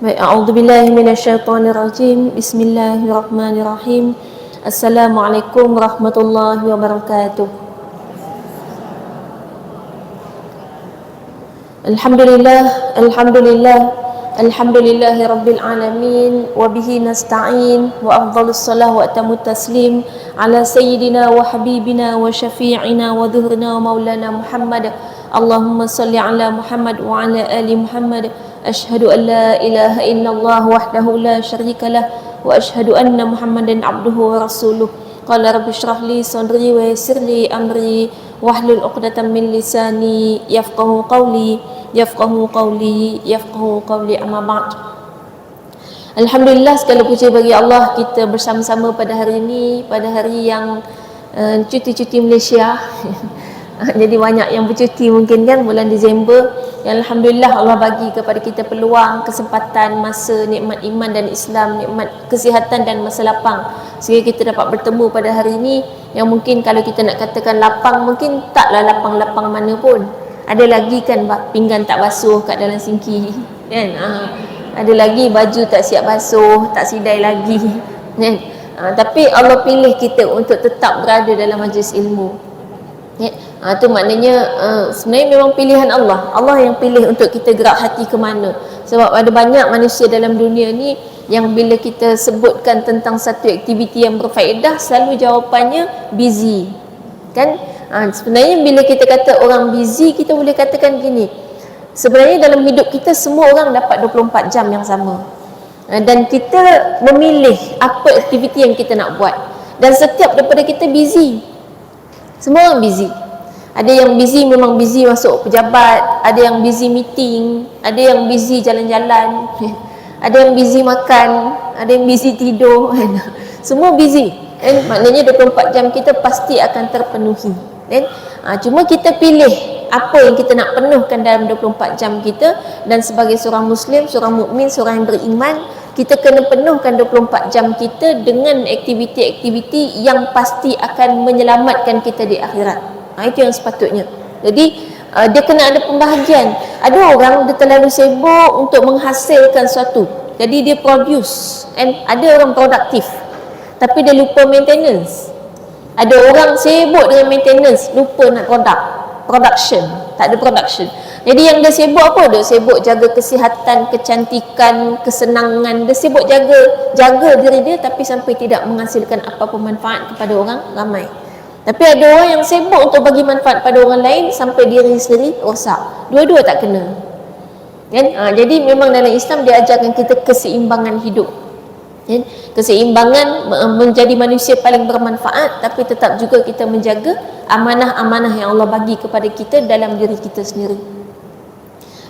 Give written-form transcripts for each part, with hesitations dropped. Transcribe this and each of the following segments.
Baik, a'udzubillahi minasyaitonirrajim. Bismillahirrahmanirrahim. Assalamualaikum warahmatullahi wabarakatuh. Alhamdulillah, alhamdulillahi rabbil alamin, wa bihi nasta'in, wa afdhalus salah wa atamut taslim ala sayyidina wa habibina wa syafi'ina wa dhuhrina wa maulana Muhammad. Allahumma salli ala Muhammad wa ala ali Muhammad. Ashhadu an la ilaha illallah wahdahu la syarika lah, wa ashhadu anna Muhammadan abduhu wa rasuluh. Qala rabbi shrah li sadri wa yassir li amri wahlul 'uqdatam min lisani yafqahu qawli amma ba'd. Alhamdulillah, segala puji bagi Allah, kita bersama-sama pada hari ini, pada hari yang cuti Malaysia. Jadi banyak yang bercuti mungkin kan bulan Disember. Alhamdulillah, Allah bagi kepada kita peluang, kesempatan, masa, nikmat iman dan Islam, nikmat kesihatan dan masa lapang, sehingga kita dapat bertemu pada hari ini. Yang mungkin kalau kita nak katakan lapang, mungkin taklah lapang-lapang mana pun. Ada lagi kan pinggan tak basuh kat dalam sinki kan, ada lagi baju tak siap basuh, tak sidai lagi kan. Tapi Allah pilih kita untuk tetap berada dalam majlis ilmu ya. Itu maknanya sebenarnya memang pilihan Allah. Allah yang pilih untuk kita gerak hati ke mana. Sebab ada banyak manusia dalam dunia ni yang bila kita sebutkan tentang satu aktiviti yang berfaedah, selalu jawapannya busy kan. Sebenarnya bila kita kata orang busy, kita boleh katakan gini, sebenarnya dalam hidup kita semua orang dapat 24 jam yang sama, dan kita memilih apa aktiviti yang kita nak buat. Dan setiap daripada kita busy. Semua orang busy. Ada yang busy memang busy masuk pejabat, ada yang busy meeting, ada yang busy jalan-jalan, ada yang busy makan, ada yang busy tidur. Semua busy. Maknanya 24 jam kita pasti akan terpenuhi. Cuma kita pilih apa yang kita nak penuhkan dalam 24 jam kita. Dan sebagai seorang Muslim, seorang mukmin, seorang yang beriman, kita kena penuhkan 24 jam kita dengan aktiviti-aktiviti yang pasti akan menyelamatkan kita di akhirat. Itu yang sepatutnya. Jadi dia kena ada pembahagian. Ada orang dia terlalu sibuk untuk menghasilkan sesuatu, jadi dia produce, and ada orang produktif tapi dia lupa maintenance. Ada orang sibuk dengan maintenance, lupa nak production, tak ada production. Jadi yang dia sibuk apa? Dia sibuk jaga kesihatan, kecantikan, kesenangan. Dia sibuk jaga diri dia, tapi sampai tidak menghasilkan apa-apa manfaat kepada orang ramai. Tapi ada orang yang sibuk untuk bagi manfaat pada orang lain, sampai diri sendiri rosak. Dua-dua tak kena kan? Jadi memang dalam Islam dia ajarkan kita keseimbangan hidup kan? Keseimbangan menjadi manusia paling bermanfaat, tapi tetap juga kita menjaga amanah-amanah yang Allah bagi kepada kita dalam diri kita sendiri.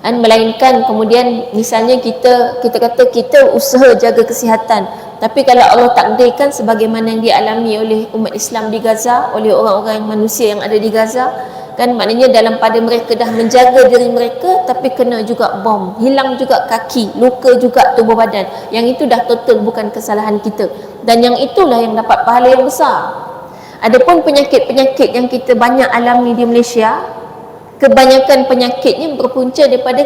Dan melainkan kemudian misalnya kita kata kita usaha jaga kesihatan, tapi kalau Allah takdirkan sebagaimana yang dialami oleh umat Islam di Gaza, oleh orang-orang manusia yang ada di Gaza kan, maknanya dalam pada mereka dah menjaga diri mereka, tapi kena juga bom, hilang juga kaki, luka juga tubuh badan. Yang itu dah total bukan kesalahan kita, dan yang itulah yang dapat pahala yang besar. Adapun penyakit-penyakit yang kita banyak alami di Malaysia, kebanyakan penyakitnya berpunca daripada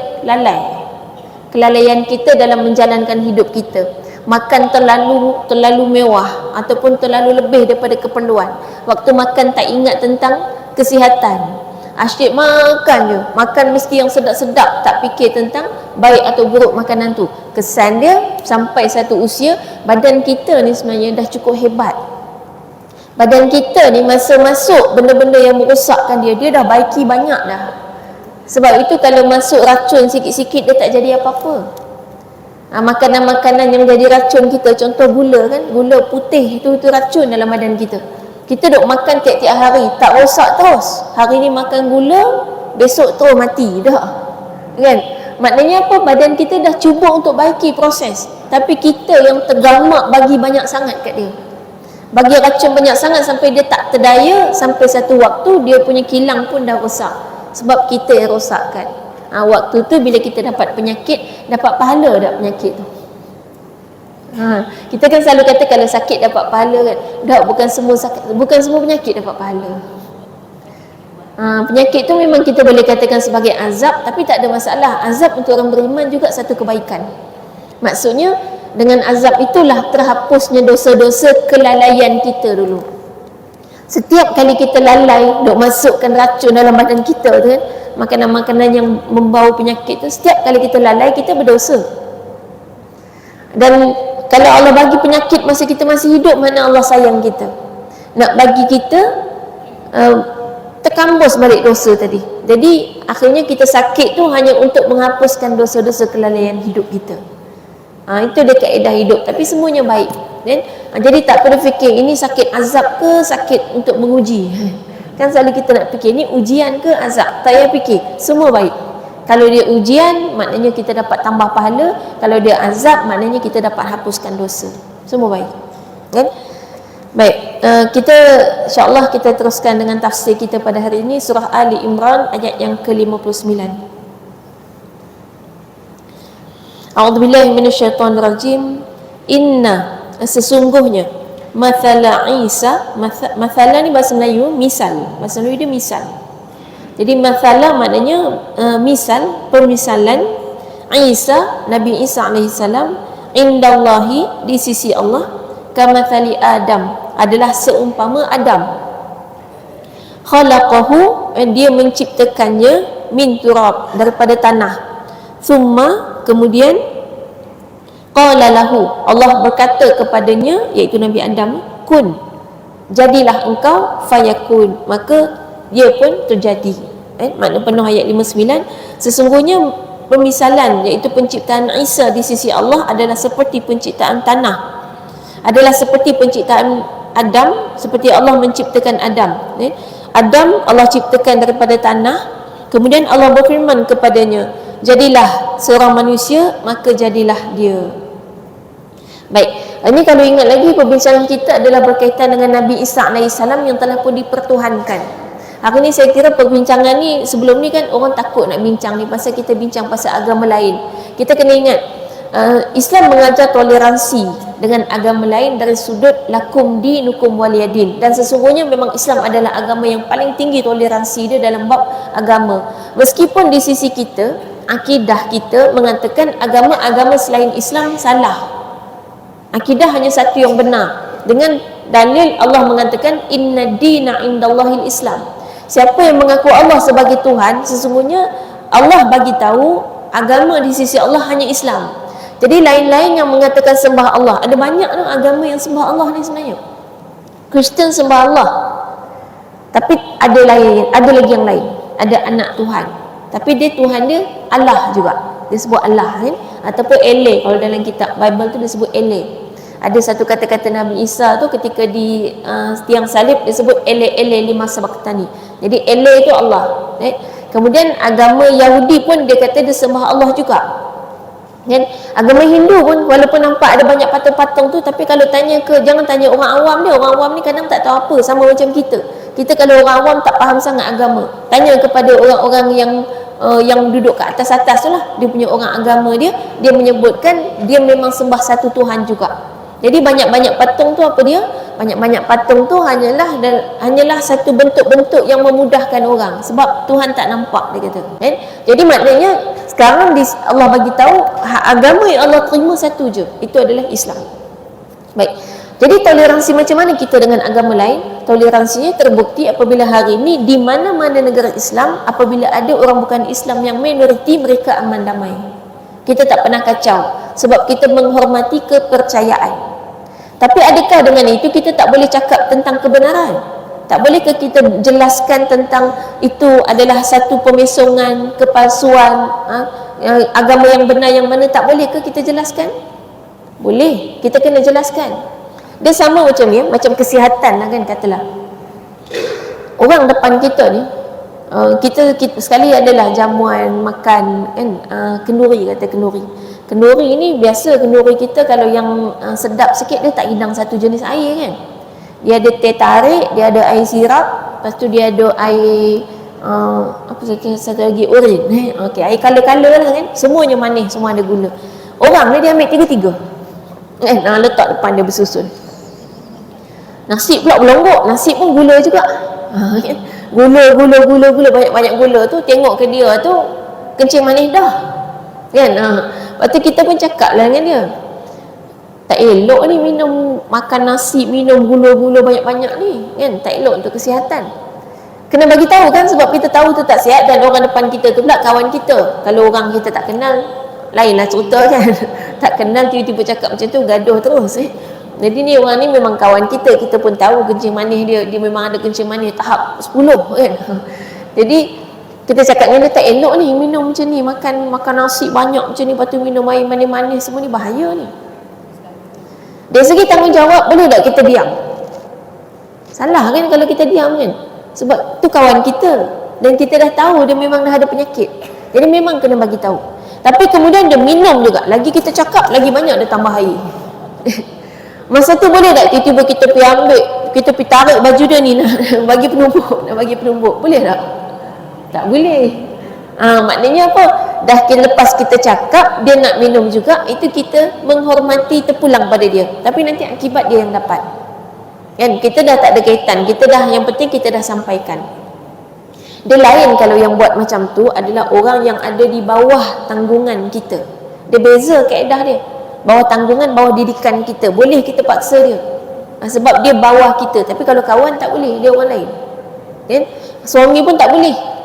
kelalaian kita dalam menjalankan hidup kita. Makan terlalu mewah ataupun terlalu lebih daripada keperluan. Waktu makan tak ingat tentang kesihatan, asyik makan je, makan mesti yang sedap-sedap, tak fikir tentang baik atau buruk makanan tu. Kesan dia sampai satu usia, badan kita ni sebenarnya dah cukup hebat. Badan kita ni masa masuk benda-benda yang merosakkan dia dah baiki banyak dah. Sebab itu kalau masuk racun sikit-sikit, dia tak jadi apa-apa. Makanan-makanan yang jadi racun kita, contoh gula kan, gula putih itu racun dalam badan kita. Kita duk makan tiap-tiap hari, tak rosak terus. Hari ni makan gula, besok terus mati dah kan. Maknanya apa? Badan kita dah cuba untuk baiki proses, tapi kita yang tergamak bagi banyak sangat kat dia, bagi racun banyak sangat sampai dia tak terdaya. Sampai satu waktu dia punya kilang pun dah rosak, sebab kita yang rosakkan. Waktu tu bila kita dapat penyakit, dapat pahala tak penyakit tu? Kita kan selalu kata kalau sakit dapat pahala kan. Tak, bukan semua penyakit dapat pahala. Penyakit tu memang kita boleh katakan sebagai azab, tapi tak ada masalah. Azab untuk orang beriman juga satu kebaikan. Maksudnya dengan azab itulah terhapusnya dosa-dosa kelalaian kita dulu. Setiap kali kita lalai duk masukkan racun dalam badan kita tu kan, makanan-makanan yang membawa penyakit tu, setiap kali kita lalai kita berdosa. Dan kalau Allah bagi penyakit masa kita masih hidup, mana Allah sayang kita. Nak bagi kita terkambus balik dosa tadi. Jadi akhirnya kita sakit tu hanya untuk menghapuskan dosa-dosa kelalaian hidup kita. Itu dia kaedah hidup, tapi semuanya baik kan? Jadi tak perlu fikir ini sakit azab ke sakit untuk menguji. Kan selalu kita nak fikir ni ujian ke azab. Tak payah fikir, semua baik. Kalau dia ujian maknanya kita dapat tambah pahala, kalau dia azab maknanya kita dapat hapuskan dosa. Semua baik kan? Baik, kita insya-Allah kita teruskan dengan tafsir kita pada hari ini, surah Ali Imran ayat yang ke-59. A'udzubillahi minasyaitonirrajim. Inna, sesungguhnya, mathala Isa, mathala ni bahasa Melayu misal, bahasa Melayu dia misal. Jadi mathala maknanya misal, permisalan Isa, Nabi Isa alaihissalam, indallahi, di sisi Allah, kamathali Adam, adalah seumpama Adam. Khalaqahu, dia menciptakannya, min turab, daripada tanah. Thumma, kemudian qala lahu, Allah berkata kepadanya, iaitu Nabi Adam, kun, jadilah engkau, fayakun, maka dia pun terjadi. Makna penuh ayat 59. Sesungguhnya pemisalan, iaitu penciptaan Isa di sisi Allah adalah seperti penciptaan tanah, adalah seperti penciptaan Adam, seperti Allah menciptakan Adam. Adam Allah ciptakan daripada tanah, kemudian Allah berfirman kepadanya, jadilah seorang manusia, maka jadilah dia. Baik, ini kalau ingat lagi perbincangan kita adalah berkaitan dengan Nabi Isa AS yang telah pun dipertuhankan. Hari ni saya kira perbincangan ni, sebelum ni kan orang takut nak bincang ni, pasal kita bincang pasal agama lain. Kita kena ingat, Islam mengajar toleransi dengan agama lain dari sudut lakum dinukum waliyadin, dan sesungguhnya memang Islam adalah agama yang paling tinggi toleransi dia dalam bab agama. Meskipun di sisi kita, akidah kita mengatakan agama-agama selain Islam salah, akidah hanya satu yang benar, dengan dalil Allah mengatakan inna dina indallahil Islam. Siapa yang mengaku Allah sebagai Tuhan, sesungguhnya Allah bagi tahu agama di sisi Allah hanya Islam. Jadi lain-lain yang mengatakan sembah Allah, ada banyak agama yang sembah Allah ni sebenarnya. Kristian sembah Allah, tapi ada lagi yang lain, ada anak Tuhan, tapi dia Tuhan dia Allah juga, dia sebut Allah kan? Ataupun Ele, kalau dalam kitab Bible tu dia sebut Ele. Ada satu kata-kata Nabi Isa tu ketika di tiang salib, dia sebut Ele lima sabaktani. Jadi Ele itu Allah. Kemudian agama Yahudi pun dia kata dia sembah Allah juga. Dan agama Hindu pun walaupun nampak ada banyak patung-patung tu, tapi kalau tanya ke, jangan tanya orang awam dia. Orang awam ni kadang tak tahu apa, sama macam kita. Kita kalau orang awam tak faham sangat agama, tanya kepada orang-orang yang duduk ke atas-atas tu lah, dia punya orang agama dia menyebutkan dia memang sembah satu Tuhan juga. Jadi banyak-banyak patung tu apa dia? Banyak-banyak patung tu hanyalah satu bentuk-bentuk yang memudahkan orang, sebab Tuhan tak nampak, dia kata. Jadi maknanya sekarang Allah bagi tahu agama yang Allah terima satu je, itu adalah Islam. Baik. Jadi toleransi macam mana kita dengan agama lain? Toleransinya terbukti apabila hari ini di mana-mana negara Islam, apabila ada orang bukan Islam yang minoriti, mereka aman damai. Kita tak pernah kacau, sebab kita menghormati kepercayaan. Tapi adakah dengan itu kita tak boleh cakap tentang kebenaran? Tak bolehkah kita jelaskan tentang itu adalah satu pemesongan, kepalsuan, agama yang benar yang mana? Tak bolehkah kita jelaskan? Boleh, kita kena jelaskan. Dia sama macam ni, macam kesihatan lah kan, katalah orang depan kita ni, kita sekali adalah jamuan makan kan, kenduri, kata kenduri ni biasa. Kenduri kita kalau yang sedap sikit, dia tak hidang satu jenis air kan, dia ada teh tarik, dia ada air sirap, lepas tu dia ada air satu lagi urin, okey, air color-color lah kan, semuanya manis, semua ada gula. Orang ni dia ambil tiga-tiga letak depan dia bersusun. Nasi pula berlonggok, nasi pun gula juga, gula banyak-banyak gula tu. Tengok ke dia tu kencing manis dah kan. Lepas tu kita pun cakap lah dengan dia, tak elok ni makan nasi, minum gula-gula banyak-banyak ni kan, tak elok untuk kesihatan. Kena bagi tahu kan, sebab kita tahu tu tak sihat, dan orang depan kita tu pula kawan kita. Kalau orang kita tak kenal, lainlah cerita kan. Tak kenal tiba-tiba cakap macam tu, gaduh terus Jadi ni orang ni memang kawan kita, kita pun tahu kencing manis dia memang ada kencing manis tahap 10 kan. Jadi kita cakap dengan dia, tak elok ni minum macam ni, makan nasi banyak macam ni, lepas tu minum air manis-manis semua ni, bahaya ni. Dari segi tanggungjawab, boleh tak kita diam? Salah kan kalau kita diam kan, sebab tu kawan kita dan kita dah tahu dia memang dah ada penyakit, jadi memang kena bagi tahu. Tapi kemudian dia minum juga, lagi kita cakap lagi banyak dia tambah air. Masa tu boleh tak tiba-tiba kita pergi ambil, kita pergi tarik baju dia ni nak bagi penumbuk, boleh tak? Tak boleh. Maknanya apa? Dah lepas kita cakap dia nak minum juga, itu kita menghormati, terpulang pada dia, tapi nanti akibat dia yang dapat kan. Kita dah tak ada kaitan, kita dah, yang penting kita dah sampaikan. Dia lain kalau yang buat macam tu adalah orang yang ada di bawah tanggungan kita. Dia beza kaedah dia, bawah tanggungan, bawah didikan kita, boleh kita paksa dia sebab dia bawah kita. Tapi kalau kawan tak boleh, dia orang lain kan. Suami pun tak boleh.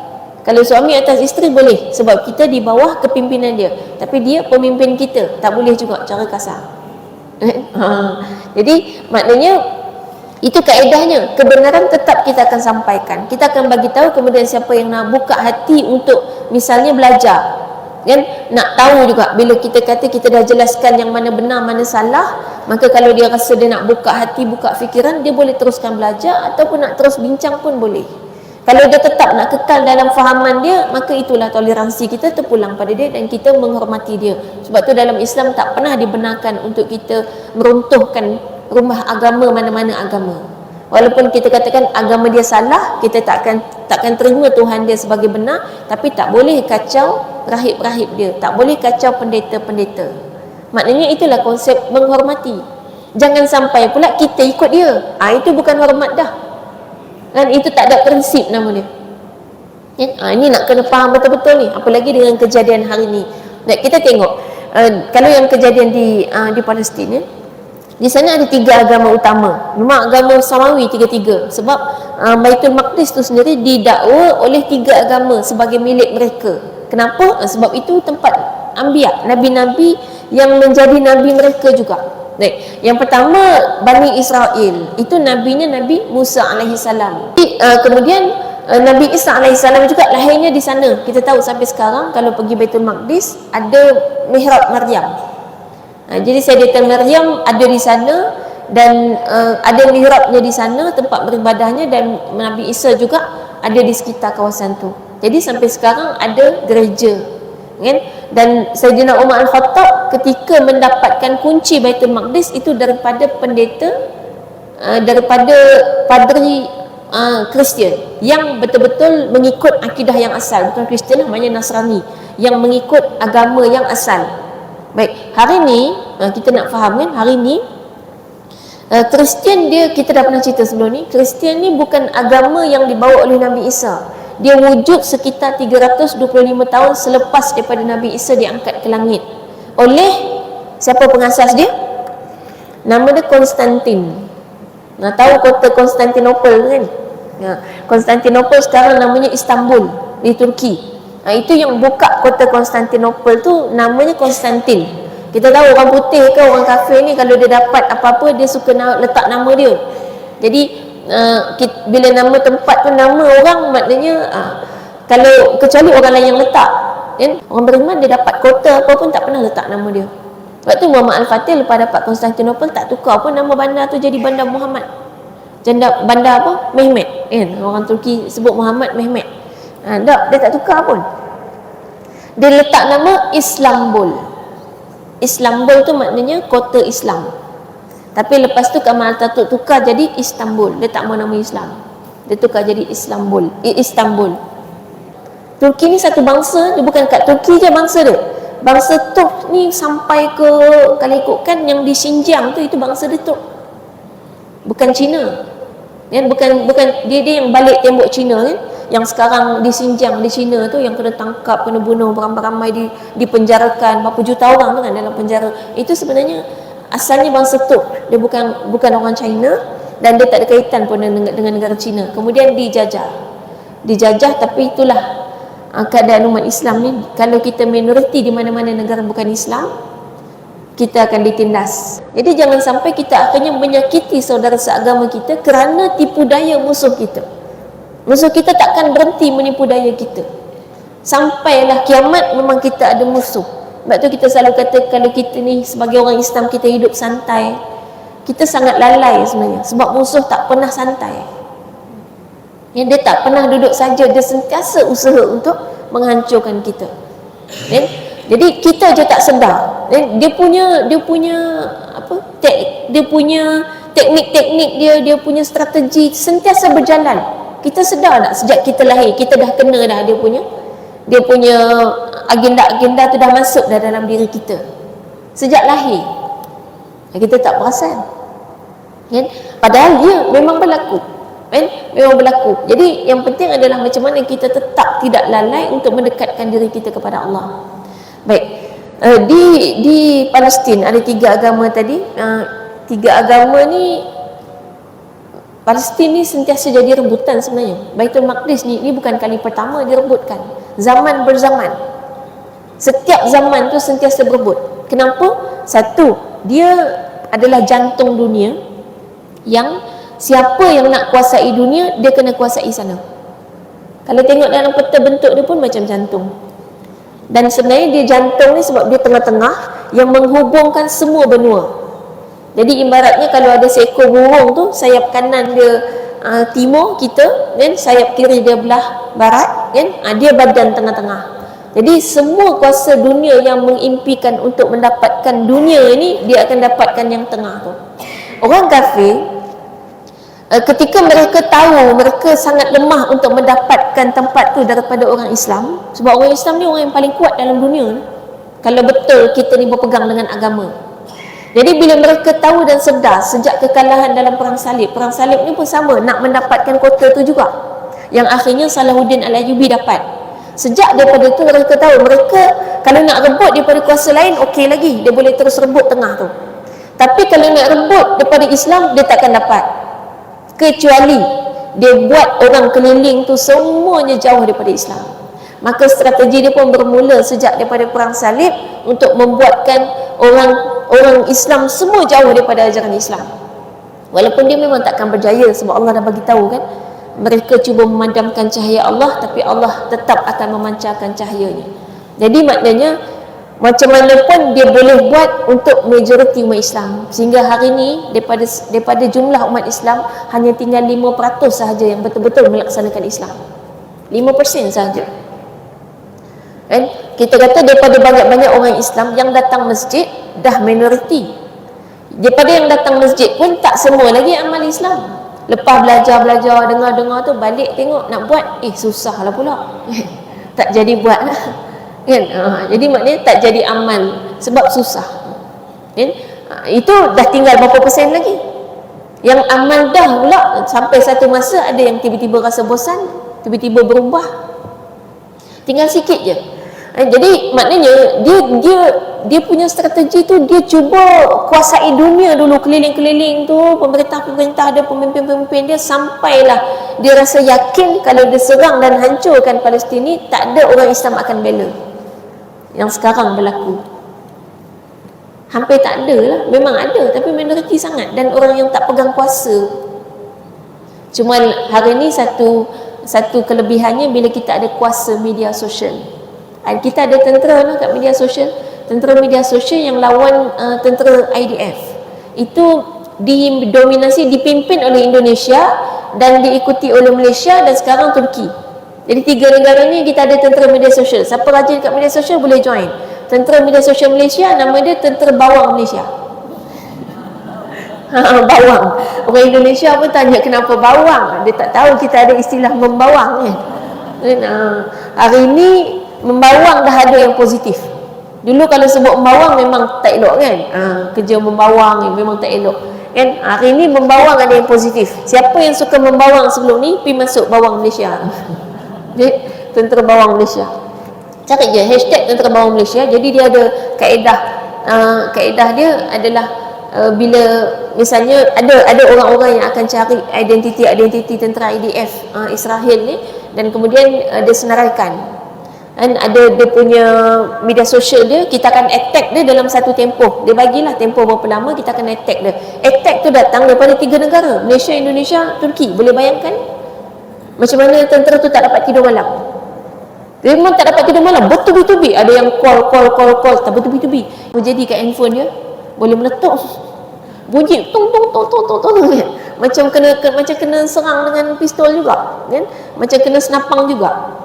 Kalau suami atas isteri boleh, sebab kita di bawah kepimpinan dia, tapi dia pemimpin kita, tak boleh juga cara kasar. Jadi maknanya itu kaedahnya. Kebenaran tetap kita akan sampaikan, kita akan bagi tahu. Kemudian siapa yang nak buka hati untuk misalnya belajar kan, nak tahu juga, bila kita kata kita dah jelaskan yang mana benar mana salah, maka kalau dia rasa dia nak buka hati, buka fikiran, dia boleh teruskan belajar ataupun nak terus bincang pun boleh. Kalau dia tetap nak kekal dalam fahaman dia, maka itulah toleransi kita, terpulang pada dia dan kita menghormati dia. Sebab tu dalam Islam tak pernah dibenarkan untuk kita meruntuhkan rumah agama mana-mana agama. Walaupun kita katakan agama dia salah, kita takkan terima Tuhan dia sebagai benar, tapi tak boleh kacau rahib-rahib dia, tak boleh kacau pendeta-pendeta. Maknanya itulah konsep menghormati. Jangan sampai pula kita ikut dia. Itu bukan hormat dah kan, itu tak ada prinsip nama dia. Ini nak kena faham betul-betul ni, apalagi dengan kejadian hari ni. Kita tengok kalau yang kejadian di Palestin di sana ada 3 agama utama. Memang agama Samawi tiga-tiga, sebab Baitul Maqdis tu sendiri didakwa oleh 3 agama sebagai milik mereka. Kenapa? Sebab itu tempat anbiya, nabi-nabi yang menjadi nabi mereka juga. Yang pertama Bani Israel, itu nabinya Nabi Musa alaihissalam. Kemudian Nabi Isa alaihissalam juga lahirnya di sana. Kita tahu sampai sekarang kalau pergi Baitul Maqdis ada mihrab Maryam. Jadi Sayyidatina Maryam ada di sana, dan ada mihrabnya di sana, tempat beribadahnya, dan Nabi Isa juga ada di sekitar kawasan tu. Jadi sampai sekarang ada gereja kan? Dan Sayyidina Umar Al-Khattab ketika mendapatkan kunci Baitul Maqdis itu daripada pendeta, daripada padri Kristian yang betul-betul mengikut akidah yang asal. Bukan Kristian, namanya Nasrani, yang mengikut agama yang asal. Baik, hari ni kita nak faham kan, hari ni Kristian dia, kita dah pernah cerita sebelum ni, Kristian ni bukan agama yang dibawa oleh Nabi Isa. Dia wujud sekitar 325 tahun selepas daripada Nabi Isa diangkat ke langit oleh siapa pengasas dia? Nama dia Konstantin. Tahu kota Konstantinopel kan? Konstantinopel sekarang namanya Istanbul di Turki. Itu yang buka kota Konstantinopel tu namanya Konstantin. Kita tahu orang putih ke orang kafir ni, kalau dia dapat apa-apa dia suka letak nama dia. Jadi bila nama tempat tu nama orang, maknanya kalau kecuali orang lain yang letak kan? Orang beriman dia dapat kota apa pun tak pernah letak nama dia. Sebab tu Muhammad Al-Fatih lepas dapat Konstantinopel tak tukar pun nama bandar tu jadi Bandar Muhammad. Bandar apa? Mehmet kan? Orang Turki sebut Muhammad Mehmet. Dia tak tukar pun. Dia letak nama Istanbul. Istanbul tu maknanya kota Islam. Tapi lepas tu Kamal Atatürk tukar jadi Istanbul. Dia tak mau nama Islam, dia tukar jadi Istanbul. Turki ni satu bangsa, dia bukan kat Turki je bangsa dia. Bangsa Turk ni sampai ke, kalau ikutkan yang di Xinjiang tu, itu bangsa dia Turk, bukan Cina kan? Bukan dia yang balik tembok Cina kan. yang sekarang di Xinjiang di China tu, yang kena tangkap, kena bunuh beramai-ramai, dipenjarakan berapa juta orang tu kan dalam penjara, itu sebenarnya asalnya bangsa Turk, dia bukan orang China, dan dia tak ada kaitan pun dengan negara China. Kemudian dijajah, tapi itulah keadaan umat Islam ni. Kalau kita minoriti di mana-mana negara bukan Islam, kita akan ditindas. Jadi jangan sampai kita akhirnya menyakiti saudara seagama kita kerana tipu daya musuh kita. Musuh kita takkan berhenti menipu daya kita. Sampailah kiamat memang kita ada musuh. Sebab tu kita selalu kata, kalau kita ni sebagai orang Islam, kita hidup santai, kita sangat lalai sebenarnya. Sebab musuh tak pernah santai. Dia tak pernah duduk saja, dia sentiasa usaha untuk menghancurkan kita. Jadi kita je tak sedar. Dia punya teknik-teknik dia punya strategi sentiasa berjalan. Kita sedar tak sejak kita lahir kita dah kena dah dia punya agenda-agenda tu dah masuk dah dalam diri kita sejak lahir. Kita tak perasan. Padahal dia memang berlaku. Memang berlaku. Jadi yang penting adalah macam mana kita tetap tidak lalai untuk mendekatkan diri kita kepada Allah. Baik, di Palestin ada 3 agama tadi. 3 agama ni, Palestin ni sentiasa jadi rebutan sebenarnya. Baitul Maqdis ni bukan kali pertama direbutkan. Zaman berzaman, setiap zaman tu sentiasa berebut. Kenapa? Satu, dia adalah jantung dunia, yang siapa yang nak kuasai dunia, dia kena kuasai sana. Kalau tengok dalam peta bentuk dia pun macam jantung. Dan sebenarnya dia jantung ni sebab dia tengah-tengah yang menghubungkan semua benua. Jadi ibaratnya kalau ada seekor burung tu, sayap kanan dia timur kita, dan sayap kiri dia belah barat, dia badan tengah-tengah. Jadi semua kuasa dunia yang mengimpikan untuk mendapatkan dunia ni, dia akan dapatkan yang tengah tu. Orang kafir, ketika mereka tahu mereka sangat lemah untuk mendapatkan tempat tu daripada orang Islam, sebab orang Islam ni orang yang paling kuat dalam dunia ni, kalau betul kita ni berpegang dengan agama. Jadi bila mereka tahu dan sedar sejak kekalahan dalam perang salib ni pun sama, nak mendapatkan kota tu juga, yang akhirnya Salahuddin Al-Ayyubi dapat. Sejak daripada tu mereka tahu, mereka kalau nak rebut daripada kuasa lain, okey lagi, dia boleh terus rebut tengah tu. Tapi kalau nak rebut daripada Islam, dia takkan dapat, kecuali dia buat orang keliling tu semuanya jauh daripada Islam. Maka strategi dia pun bermula sejak daripada perang salib, untuk membuatkan orang Islam semua jauh daripada ajaran Islam. Walaupun dia memang takkan berjaya, sebab Allah dah bagi tahu kan, mereka cuba memadamkan cahaya Allah, tapi Allah tetap akan memancarkan cahayanya. Jadi maknanya macam mana pun dia boleh buat untuk majoriti umat Islam, sehingga hari ini daripada jumlah umat Islam hanya tinggal 5% sahaja yang betul-betul melaksanakan Islam. 5% sahaja. Kan? Kita kata daripada banyak-banyak orang Islam yang datang masjid dah minoriti. Daripada yang datang masjid pun tak semua lagi amal Islam. Lepas belajar, dengar tu, balik tengok nak buat, susah lah pula. Tak jadi buat lah. Kan? Jadi maknanya tak jadi amal sebab susah. Kan? Itu dah tinggal berapa persen lagi. Yang amal dah pula, sampai satu masa ada yang tiba-tiba rasa bosan, tiba-tiba berubah, tinggal sikit je. Jadi maknanya dia punya strategi tu, dia cuba kuasai dunia dulu, keliling-keliling tu, pemerintah ada pemimpin-pemimpin dia, sampailah dia rasa yakin kalau dia serang dan hancurkan Palestin ni, tak ada orang Islam akan bela. Yang sekarang berlaku hampir tak ada lah. Memang ada, tapi minoriti sangat, dan orang yang tak pegang kuasa. Cuma hari ni satu kelebihannya, bila kita ada kuasa media sosial, kita ada tentera lah kat media sosial, tentera media sosial yang lawan tentera IDF. Itu dipimpin oleh Indonesia dan diikuti oleh Malaysia dan sekarang Turki. Jadi 3 negara ni kita ada tentera media sosial. Siapa rajin kat media sosial boleh join. Tentera media sosial Malaysia, nama dia Tentera Bawang Malaysia. Bawang. Orang Indonesia pun tanya kenapa bawang. Dia tak tahu kita ada istilah membawang kan. Hari ni membawang dah ada yang positif. Dulu kalau sebut membawang memang tak elok kan. Kerja membawang memang tak elok kan. Hari ni membawang ada yang positif. Siapa yang suka membawang sebelum ni, pergi masuk bawang Malaysia. Tentera Bawang Malaysia. Cari je hashtag Tentera Bawang Malaysia. Jadi dia ada kaedah, kaedah dia adalah bila misalnya ada orang-orang yang akan cari identiti tentera IDF Israel ni, dan kemudian dia senaraikan, dan ada dia punya media sosial dia, kita akan attack dia dalam satu tempoh. Dia bagilah tempoh berapa lama kita akan attack dia. Attack tu datang daripada 3 negara, Malaysia, Indonesia, Turki. Boleh bayangkan macam mana tentera tu tak dapat tidur malam. Dia memang tak dapat tidur malam, bertubi-tubi. Ada yang call, tak bertubi-tubi. Jadi kat handphone dia boleh meletup, bunyi tung tung tung tung tung tung, kan? Macam kena serang dengan pistol juga, kan? Macam kena senapang juga.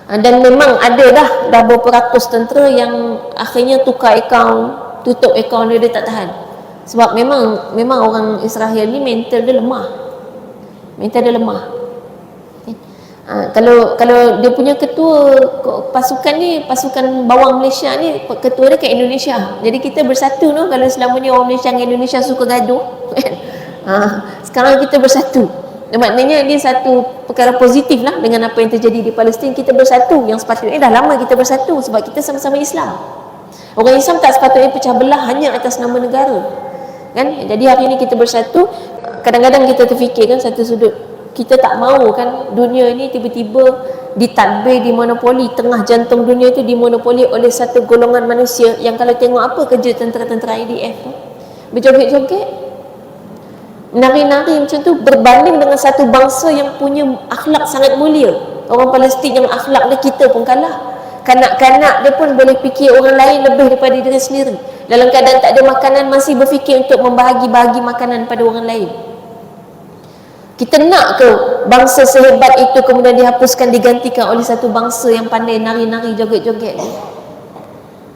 Dan memang ada dah berapa ratus tentera yang akhirnya tukar akaun, tutup akaun dia tak tahan. Sebab memang orang Israel ni mental dia lemah. Kalau dia punya ketua pasukan ni, pasukan Bawang Malaysia ni, ketua dia kat Indonesia. Jadi kita bersatu no. Kalau selama ni orang Malaysia dengan Indonesia suka gaduh, sekarang kita bersatu. Maknanya ini satu perkara positif lah dengan apa yang terjadi di Palestin. Kita bersatu, yang sepatutnya dah lama kita bersatu sebab kita sama-sama Islam. Orang Islam tak sepatutnya pecah belah hanya atas nama negara, kan? Jadi hari ini kita bersatu. Kadang-kadang kita terfikir kan satu sudut, kita tak mahu kan dunia ni tiba-tiba ditadbir, dimonopoli, tengah jantung dunia itu dimonopoli oleh satu golongan manusia yang kalau tengok apa kerja tentera-tentera IDF tu, berjoget-joget, nari-nari macam tu, berbanding dengan satu bangsa yang punya akhlak sangat mulia. Orang Palestin yang akhlak dia kita pun kalah. Kanak-kanak dia pun boleh fikir orang lain lebih daripada diri sendiri. Dalam keadaan tak ada makanan, masih berfikir untuk membahagi-bahagi makanan pada orang lain. Kita nak ke bangsa sehebat itu kemudian dihapuskan, digantikan oleh satu bangsa yang pandai nari-nari, joget-joget?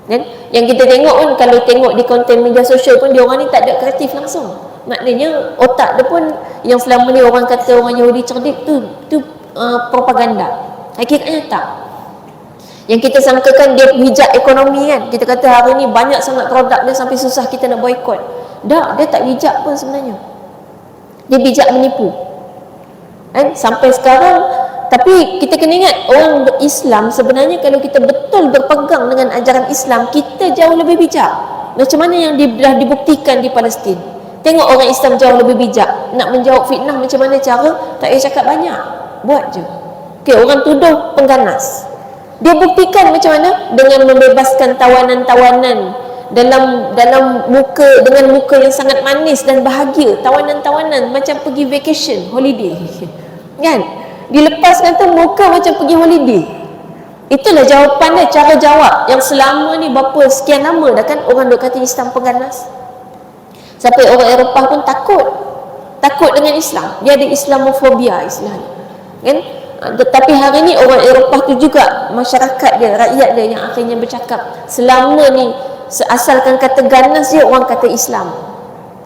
Kan? Yang kita tengok pun, kalau tengok di konten media sosial pun, dia orang ni tak ada kreatif langsung. Maknanya otak dia pun, yang selama ni orang kata orang Yahudi cerdik tu propaganda. Hakikatnya tak. Yang kita sangkakan dia bijak ekonomi kan, kita kata hari ni banyak sangat produk dia sampai susah kita nak boikot. Tak, dia tak bijak pun sebenarnya. Dia bijak menipu, kan? Sampai sekarang. Tapi kita kena ingat, orang Islam sebenarnya kalau kita betul berpegang dengan ajaran Islam, kita jauh lebih bijak. Macam mana yang dah dibuktikan di Palestin. Tengok orang Islam jauh lebih bijak. Nak menjawab fitnah macam mana cara? Tak payah cakap banyak, buat je. Okay, orang tuduh pengganas, dia buktikan macam mana? Dengan membebaskan tawanan-tawanan dalam muka, dengan muka yang sangat manis dan bahagia. Tawanan-tawanan macam pergi vacation, holiday, kan? Dilepaskan tu muka macam pergi holiday. Itulah jawapan dia, cara jawab yang selama ni berapa sekian lama dah kan orang duk kata Islam pengganas. Sampai orang Eropah pun takut dengan Islam. Dia ada Islamofobia istilahnya, kan? Tetapi hari ni orang Eropah tu juga, masyarakat dia, rakyat dia yang akhirnya bercakap, selama ni asalkan kata ganas je orang kata Islam.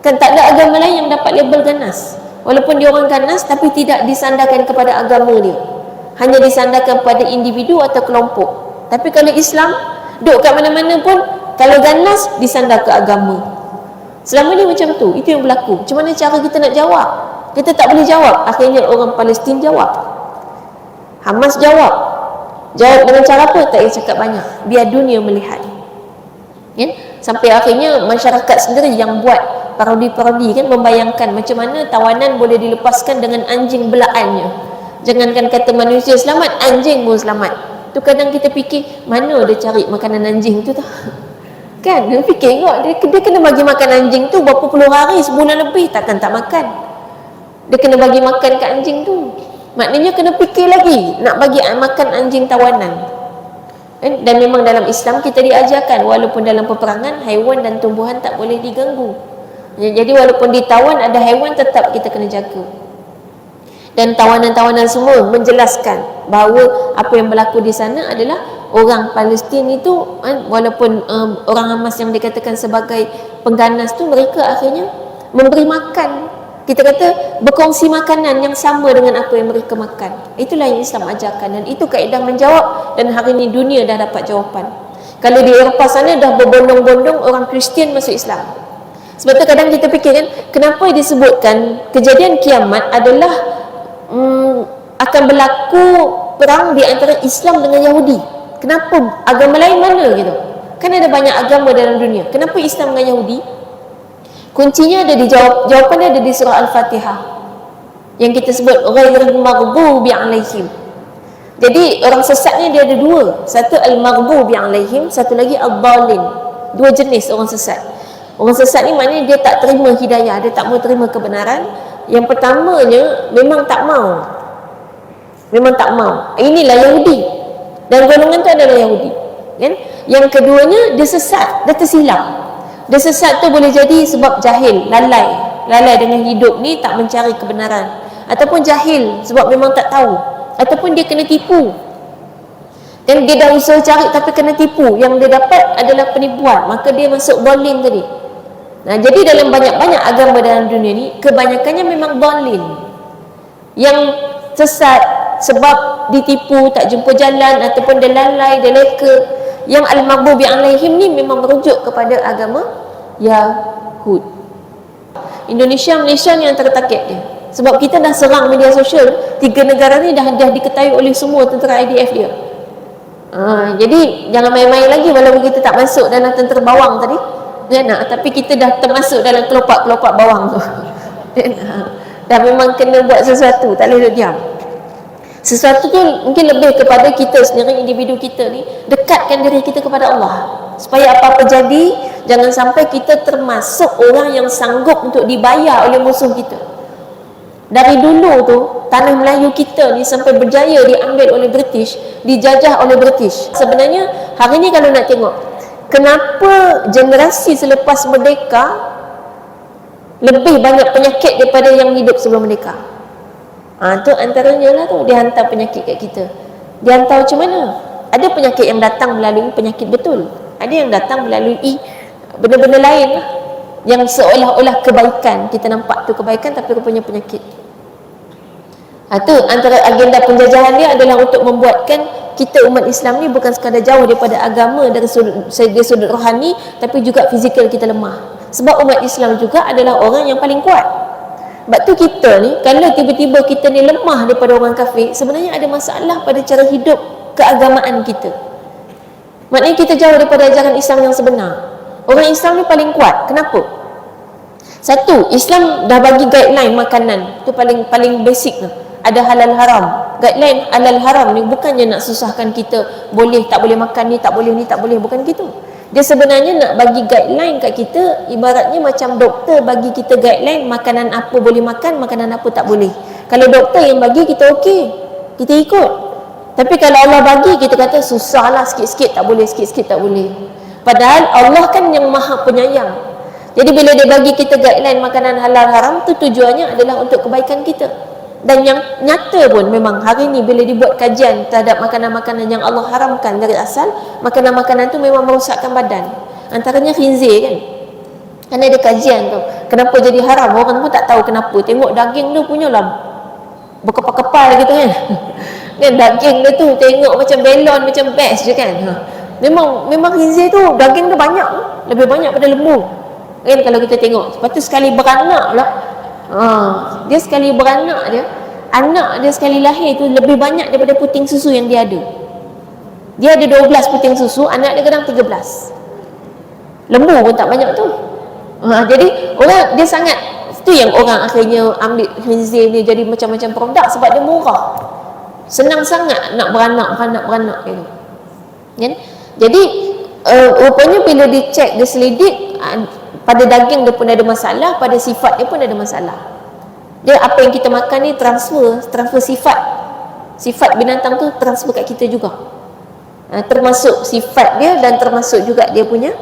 Kan tak ada agama lain yang dapat label ganas. Walaupun dia orang ganas tapi tidak disandarkan kepada agama dia, hanya disandarkan pada individu atau kelompok. Tapi kalau Islam duduk kat mana-mana pun, kalau ganas disandar ke agama. Selama ni macam tu, itu yang berlaku. Macam mana cara kita nak jawab? Kita tak boleh jawab. Akhirnya orang Palestin jawab, Hamas jawab dengan cara apa? Tak payah cakap banyak, biar dunia melihat, kan? Sampai akhirnya masyarakat sendiri yang buat parodi-parodi, kan, membayangkan macam mana tawanan boleh dilepaskan dengan anjing belaannya. Jangankan kata manusia selamat, anjing pun selamat. Tu kadang kita fikir, mana dia cari makanan anjing tu tak? Kan, dia fikir dia kena bagi makan anjing tu berapa puluh hari, sebulan lebih, takkan tak makan. Dia kena bagi makan kat anjing tu. Maknanya kena fikir lagi nak bagi makan anjing tawanan. Dan memang dalam Islam kita diajarkan, walaupun dalam peperangan, haiwan dan tumbuhan tak boleh diganggu. Jadi walaupun ditawan ada haiwan, tetap kita kena jaga. Dan tawanan-tawanan semua menjelaskan bahawa apa yang berlaku di sana adalah orang Palestin itu, walaupun orang Hamas yang dikatakan sebagai pengganas tu, mereka akhirnya memberi makan, kita kata berkongsi makanan yang sama dengan apa yang mereka makan. Itulah yang Islam ajarkan, dan itu kaedah menjawab. Dan hari ini dunia dah dapat jawapan. Kalau di Eropah sana dah berbondong-bondong orang Kristian masuk Islam. Sebab tu kadang kita fikir kan, kenapa disebutkan kejadian kiamat adalah akan berlaku perang di antara Islam dengan Yahudi. Kenapa agama lain mana gitu? Kan ada banyak agama dalam dunia. Kenapa Islam dengan Yahudi? Kuncinya ada di jawapannya ada di surah Al-Fatihah yang kita sebut ghairil maghdubi alaihim. Jadi orang sesat ni dia ada dua. Satu al-maghdubi alaihim, satu lagi ad-dallin. Dua jenis orang sesat. Orang sesat ni maknanya dia tak terima hidayah, dia tak mau terima kebenaran. Yang pertamanya memang tak mau. Memang tak mau. Inilah Yahudi. Dan golongan tu adalah Yahudi. Kan? Yang keduanya dia sesat, dia tersilap. Dia sesat tu boleh jadi sebab jahil, lalai dengan hidup ni, tak mencari kebenaran, ataupun jahil sebab memang tak tahu, ataupun dia kena tipu. Dan dia dah usaha cari tapi kena tipu, yang dia dapat adalah penipuan, maka dia masuk dhalin tadi. Nah, jadi dalam banyak-banyak agama dalam dunia ni, kebanyakannya memang dhalin, yang sesat sebab ditipu, tak jumpa jalan, ataupun dia lalai, dia leka. Yang al-maghdubi alaihim ni memang merujuk kepada agama Yahud. Indonesia, Malaysia ni antara target dia. Sebab kita dah serang media sosial, 3 negara ni dah diketahui oleh semua tentera IDF dia. Jadi jangan main-main lagi walaupun kita tak masuk dalam tentera bawang tadi. Tapi kita dah termasuk dalam kelopak-kelopak bawang tu. Dah memang kena buat sesuatu, tak boleh duduk diam. Sesuatu tu mungkin lebih kepada kita sendiri, individu kita ni, dekatkan diri kita kepada Allah, supaya apa-apa jadi, jangan sampai kita termasuk orang yang sanggup untuk dibayar oleh musuh kita. Dari dulu tu, tanah Melayu kita ni sampai berjaya diambil oleh British, dijajah oleh British. Sebenarnya hari ni kalau nak tengok, kenapa generasi selepas merdeka lebih banyak penyakit daripada yang hidup sebelum merdeka? Tu antaranya lah tu, dia hantar penyakit kat kita. Dia hantar macam mana? Ada penyakit yang datang melalui penyakit betul, ada yang datang melalui benda-benda lain lah, yang seolah-olah kebaikan, kita nampak tu kebaikan tapi rupanya penyakit. Tu antara agenda penjajahan dia adalah untuk membuatkan kita umat Islam ni bukan sekadar jauh daripada agama dari sudut rohani, tapi juga fizikal kita lemah. Sebab umat Islam juga adalah orang yang paling kuat. Sebab tu kita ni, kalau tiba-tiba kita ni lemah daripada orang kafir, sebenarnya ada masalah pada cara hidup keagamaan kita. Maknanya kita jauh daripada ajaran Islam yang sebenar. Orang Islam ni paling kuat. Kenapa? Satu, Islam dah bagi guideline makanan. Tu paling basic tu. Ada halal haram. Guideline halal haram ni bukannya nak susahkan kita, boleh tak boleh makan ni, tak boleh ni, tak boleh, bukan gitu. Dia sebenarnya nak bagi guideline kat kita, ibaratnya macam doktor bagi kita guideline makanan apa boleh makan, makanan apa tak boleh. Kalau doktor yang bagi, kita okey, kita ikut. Tapi kalau Allah bagi, kita kata susahlah, sikit-sikit tak boleh, sikit-sikit tak boleh. Padahal Allah kan yang maha penyayang. Jadi bila dia bagi kita guideline makanan halal haram tu, tujuannya adalah untuk kebaikan kita. Dan yang nyata pun memang hari ni bila dibuat kajian terhadap makanan-makanan yang Allah haramkan dari asal, makanan-makanan tu memang merosakkan badan. Antaranya khinzir kan. Kan ada kajian tu, kenapa jadi haram, orang pun tak tahu kenapa. Tengok daging tu punyalah berkepal-kepal gitu kan. Kan daging dia tu tengok macam belon, macam best je kan. Memang khinzir tu daging dia banyak, lebih banyak pada lembu. Kan kalau kita tengok. Lepas tu sekali beranak pula, dia sekali beranak dia, anak dia sekali lahir tu lebih banyak daripada puting susu yang dia ada. Dia ada 12 puting susu, anak dia kadang 13. Lembu pun tak banyak tu. Jadi orang dia sangat, tu yang orang akhirnya ambil khinzir ni jadi macam-macam produk sebab dia murah. Senang sangat nak beranak gitu. Kan? Jadi rupanya bila dicek, dia selidik, pada daging dia pun ada masalah, pada sifat dia pun ada masalah. Dia apa yang kita makan ni transfer sifat binatang tu transfer kat kita juga. Termasuk sifat dia dan termasuk juga dia punya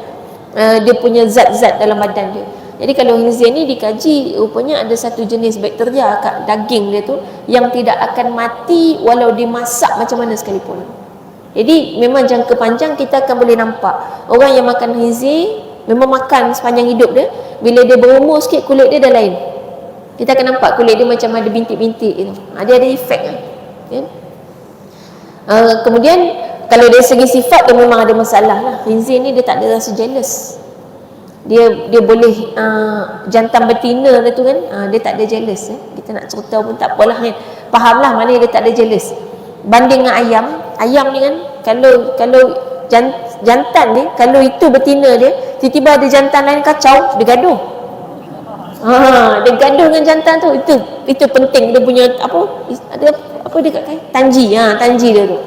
zat-zat dalam badan dia. Jadi kalau khinzir ni dikaji, rupanya ada satu jenis bakteria kat daging dia tu yang tidak akan mati walau dimasak macam mana sekalipun. Jadi memang jangka panjang kita akan boleh nampak orang yang makan khinzir memang makan sepanjang hidup dia, bila dia berumur sikit kulit dia dah lain. Kita akan nampak kulit dia macam ada bintik-bintik gitu. Dia ada efek kan? Kemudian kalau dari segi sifat dia memang ada masalah lah. Khinzir ni dia tak ada rasa jealous. Dia boleh jantan betina dia tu kan, dia tak ada jealous. Kita nak cerita pun tak apalah kan. Fahamlah mana dia tak ada jealous. banding dengan ayam. Ayam ni kan, kalau jantan ni, kalau itu betina dia, tiba-tiba ada jantan lain kacau, dia gaduh. Dia gaduh dengan jantan tu. Itu penting dia punya ada apa dia kat tanji. Tanji dia tu.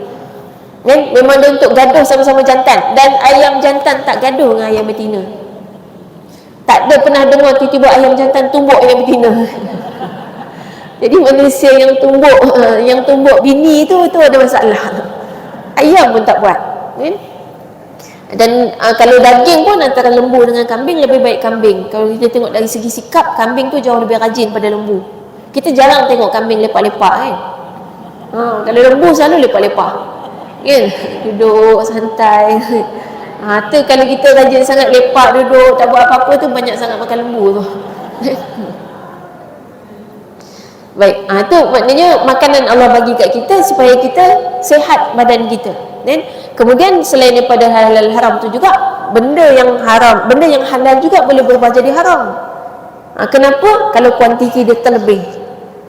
Kan memang dia untuk gaduh sama-sama jantan, dan ayam jantan tak gaduh dengan ayam betina. Tak ada pernah dengar tiba-tiba ayam jantan tumbuk ayam betina. Jadi manusia yang tumbuk bini tu ada masalah. Ayam pun tak buat, kan? Dan kalau daging pun antara lembu dengan kambing, lebih baik kambing. Kalau kita tengok dari segi sikap, kambing tu jauh lebih rajin pada lembu. Kita jarang tengok kambing lepak-lepak, kan? Kalau lembu selalu lepak-lepak, kan? Duduk santai. Tu kalau kita rajin sangat lepak, duduk tak buat apa-apa tu, banyak sangat makan lembu tu. Baik, tu maknanya makanan Allah bagi kat kita supaya kita sihat badan kita. Dan kemudian selain daripada halal haram tu juga, benda yang halal juga boleh berubah jadi haram. Kenapa? Kalau kuantiti dia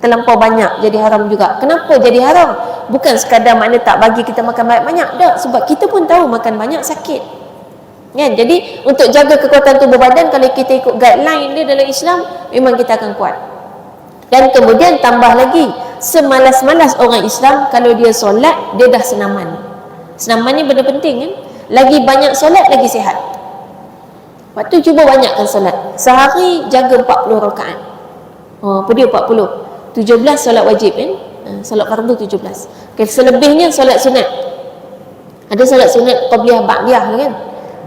terlampau banyak, jadi haram juga. Kenapa jadi haram? Bukan sekadar makna tak bagi kita makan banyak-banyak, tak, sebab kita pun tahu makan banyak sakit, kan? Jadi untuk jaga kekuatan tubuh badan, kalau kita ikut guideline dia dalam Islam, memang kita akan kuat. Dan kemudian tambah lagi, semalas-malas orang Islam, kalau dia solat, dia dah senaman. Senaman ni benda penting, kan? Lagi banyak solat, lagi sihat. Waktu cuba banyakkan solat. Sehari jaga 40 rakaat. Apa dia 40? 17 solat wajib, kan? Solat fardu 17. Okay, selebihnya solat sunat. Ada solat sunat qabliyah ba'diyah, kan?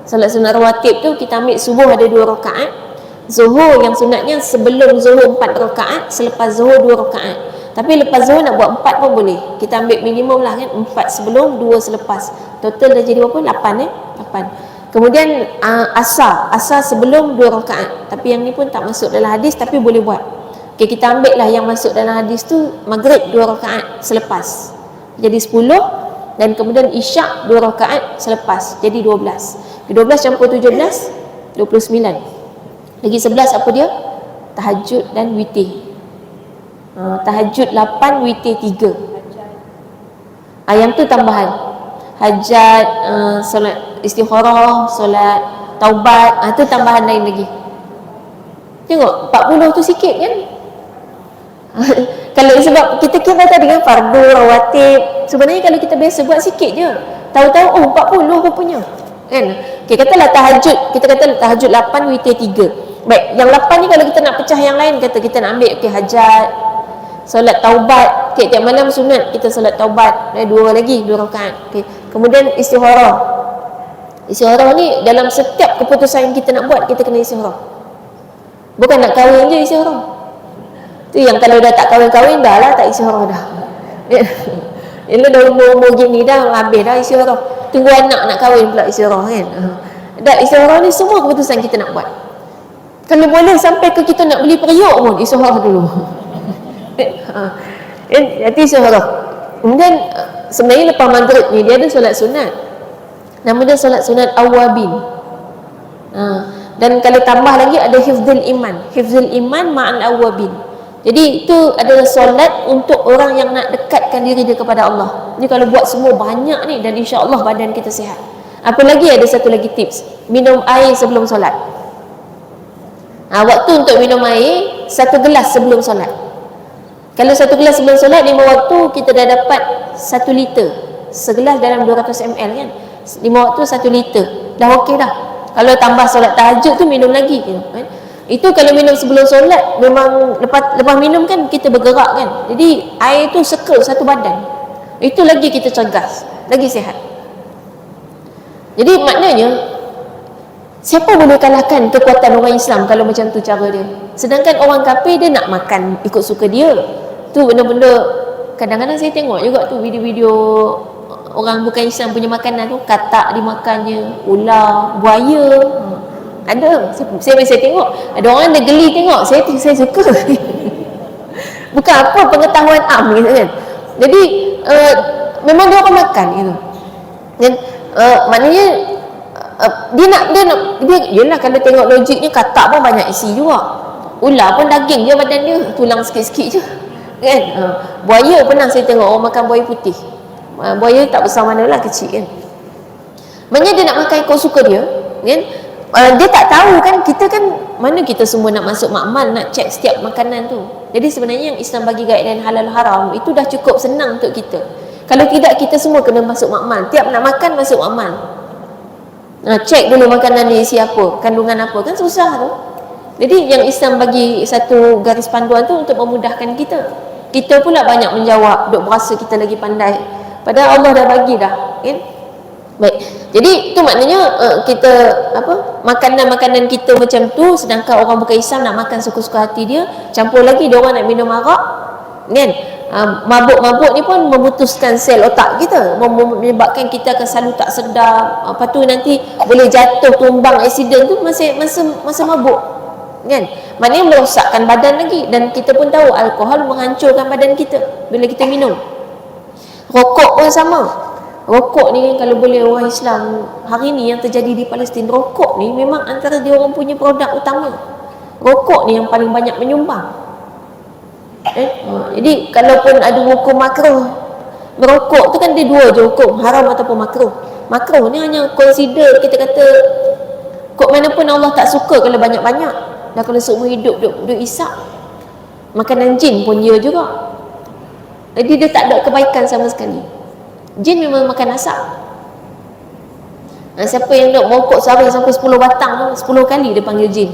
Solat sunat rawatib tu kita ambil subuh ada 2 rakaat. Zuhur yang sunatnya sebelum zuhur 4 rakaat, selepas zuhur 2 rakaat. Tapi lepas zuhur nak buat 4 pun boleh. Kita ambil minimum lah, kan? 4 sebelum, 2 selepas. Total dah jadi berapa? 8, 8. Kemudian asar sebelum 2 rakaat. Tapi yang ni pun tak masuk dalam hadis, tapi boleh buat. Okay, kita ambil lah yang masuk dalam hadis tu, maghrib 2 rakaat selepas, jadi 10. Dan kemudian isyak 2 rakaat selepas, jadi 12. 12 campur 17, 29. Lagi 11 apa dia? Tahajud dan witir. Tahajud 8, witir 3. Yang tu tambahan. Hajat, solat istikharah, solat taubat, tu tambahan lain lagi. Tengok 40 tu sikit, kan? Kalau sebab kita kira tadi kan fardu, rawatib, sebenarnya kalau kita biasa buat sikit je, tahu-tahu 40 rupanya, kan? Okay, katalah tahajud, kita kata tahajud 8, witir 3. Baik, yang 8 ni kalau kita nak pecah yang lain, kata kita nak ambil hajat, solat taubat, tiap malam sunat kita solat taubat, 2 lagi 2 rakaat. Kemudian istikharah. Istikharah ni dalam setiap keputusan yang kita nak buat, kita kena istikharah. Bukan nak kahwin je istikharah. Tu yang kalau dah tak kahwin-kahwin, dah lah tak istikharah dah. Ini dah umur-umur gini dah, habis dah istikharah. Tunggu anak nak kahwin pula istikharah, kan? Dah istikharah ni semua keputusan kita nak buat. Kalau boleh sampai ke kita nak beli periuk pun, istikharah dulu. Jadi istikharah. Kemudian sebenarnya lepas maghrib ni dia ada solat sunat. Nama dia solat sunat awabin. Dan kalau tambah lagi ada hifzul iman. Hifzul iman ma'al awabin. Jadi itu adalah solat untuk orang yang nak dekatkan diri dia kepada Allah. Jadi kalau buat semua banyak ni, dan insya-Allah badan kita sihat. Apa lagi, ada satu lagi tips. Minum air sebelum solat. Waktu untuk minum air 1 gelas sebelum solat. Kalau 1 gelas sebelum solat, 5 waktu kita dah dapat 1 liter. Segelas dalam 200 ml, kan? 5 waktu 1 liter. Dah okey dah. Kalau tambah solat tahajud tu minum lagi, kan? Itu kalau minum sebelum solat, memang lepas minum kan kita bergerak, kan? Jadi air tu circle satu badan. Itu lagi kita cergas, lagi sihat. Jadi maknanya siapa boleh kalahkan kekuatan orang Islam kalau macam tu cara dia? Sedangkan orang kafir dia nak makan ikut suka dia. Tu benda-benda kadang-kadang saya tengok juga tu video-video orang bukan Islam punya makanan tu, katak dimakannya, ular, buaya. Ada, saya biasa tengok. Ada orang ada geli tengok, saya suka. Bukan apa, pengetahuan am gitu, kan. Jadi memang dia akan makan gitu. Dan maknanya dia yelah, kalau tengok logiknya katak pun banyak isi juga. Ular pun daging je badan dia, tulang sikit-sikit je, kan. Buaya pernah saya tengok orang makan buaya putih. Buaya tak besar manalah, kecil kan. Maknanya dia nak makan ikut suka dia kan. Dia tak tahu kan, kita kan, mana kita semua nak masuk makmal, nak cek setiap makanan tu. Jadi sebenarnya yang Islam bagi guideline halal haram itu dah cukup senang untuk kita. Kalau tidak, kita semua kena masuk makmal. Tiap nak makan, masuk makmal. Cek dulu makanan ni isi apa, kandungan apa, kan susah tu. Jadi yang Islam bagi satu garis panduan tu untuk memudahkan kita. Kita pula banyak menjawab, duk berasa kita lagi pandai, padahal Allah dah bagi dah kan. Baik, jadi itu maknanya kita makanan-makanan kita macam tu, sedangkan orang bukan Islam nak makan suka-suka hati dia, campur lagi dia orang nak minum arak kan. Mabuk-mabuk ni pun memutuskan sel otak kita, menyebabkan kita akan selalu tak sedar. Lepas tu nanti boleh jatuh, tumbang, aksiden tu masa mabuk kan. Maknanya merosakkan badan lagi. Dan kita pun tahu alkohol menghancurkan badan kita bila kita minum. Rokok pun sama. Rokok ni kalau boleh orang Islam hari ni yang terjadi di Palestin, rokok ni memang antara dia orang punya produk utama. Rokok ni yang paling banyak menyumbang. Jadi kalaupun ada hukum makruh merokok tu kan, dia dua je hukum, haram ataupun makruh. Makruh ni hanya consider, kita kata kok mana pun Allah tak suka kalau banyak-banyak. Dan kalau seumur hidup duk isap, makanan jin pun dia juga. Jadi dia tak ada kebaikan sama sekali. Jin memang makan asap. Siapa yang duk merokok sehari sampai 10 batang tu, 10 kali dia panggil jin.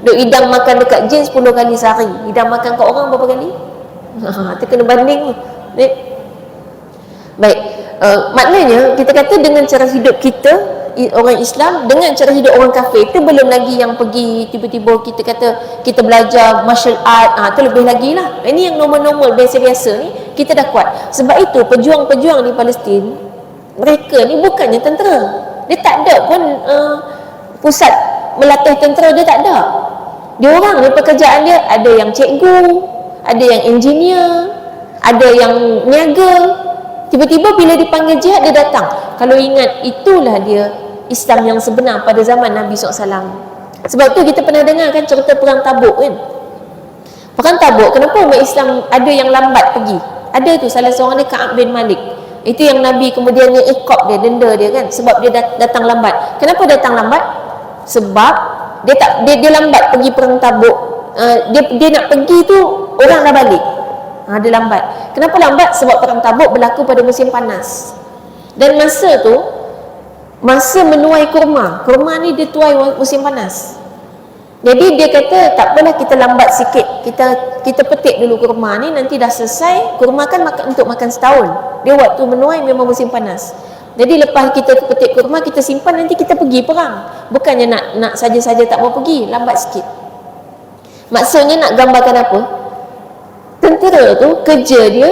Duk idam makan dekat jin 10 kali sehari. Idam makan kat orang berapa kali? Itu kena banding tu. Baik, maknanya kita kata dengan cara hidup kita orang Islam dengan cara hidup orang kafir, itu belum lagi yang pergi tiba-tiba kita kata kita belajar martial art, itu lebih lagi lah. Ini yang normal-normal biasa-biasa ni kita dah kuat. Sebab itu pejuang-pejuang di Palestin, mereka ni bukannya tentera, dia tak ada pun pusat melatih tentera, dia tak ada. Dia orang ni pekerjaan dia, ada yang cikgu, ada yang engineer, ada yang niaga. Tiba-tiba bila dipanggil jihad, dia datang. Kalau ingat, itulah dia Islam yang sebenar pada zaman Nabi SAW. Sebab tu kita pernah dengar kan cerita perang Tabuk kan. Perang Tabuk, kenapa umat Islam ada yang lambat pergi? Ada tu salah seorang dia, Ka'ab bin Malik. Itu yang Nabi kemudian iqab dia, denda dia kan, sebab dia datang lambat. Kenapa datang lambat? Sebab dia lambat pergi perang Tabuk. Dia nak pergi tu orang dah balik. Dia lambat. Kenapa lambat? Sebab perang Tabuk berlaku pada musim panas. Dan masa tu, masa menuai kurma ni dia tuai musim panas. Jadi dia kata tak apalah, kita lambat sikit, kita petik dulu kurma ni, nanti dah selesai. Kurma kan untuk makan setahun, dia waktu menuai memang musim panas. Jadi lepas kita petik kurma, kita simpan, nanti kita pergi perang. Bukannya nak saja-saja tak mau pergi, lambat sikit. Maksudnya nak gambarkan apa? Tentera tu kerja dia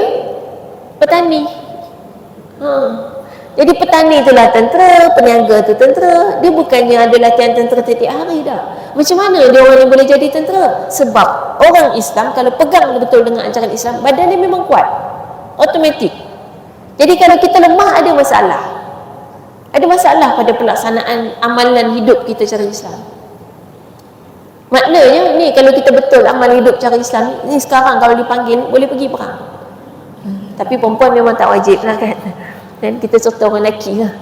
petani. Jadi petani itulah tentera, peniaga tu tentera. Dia bukannya ada latihan tentera setiap hari dah. Macam mana dia orang yang boleh jadi tentera? Sebab orang Islam kalau pegang betul dengan ajaran Islam, badan dia memang kuat, automatik. Jadi kalau kita lemah, ada masalah. Ada masalah pada pelaksanaan amalan hidup kita cara Islam. Maknanya ni kalau kita betul amal hidup cara Islam ni, sekarang kalau dipanggil boleh pergi perang. Tapi perempuan memang tak wajib lah kan. Dan kita serta orang lelaki lah.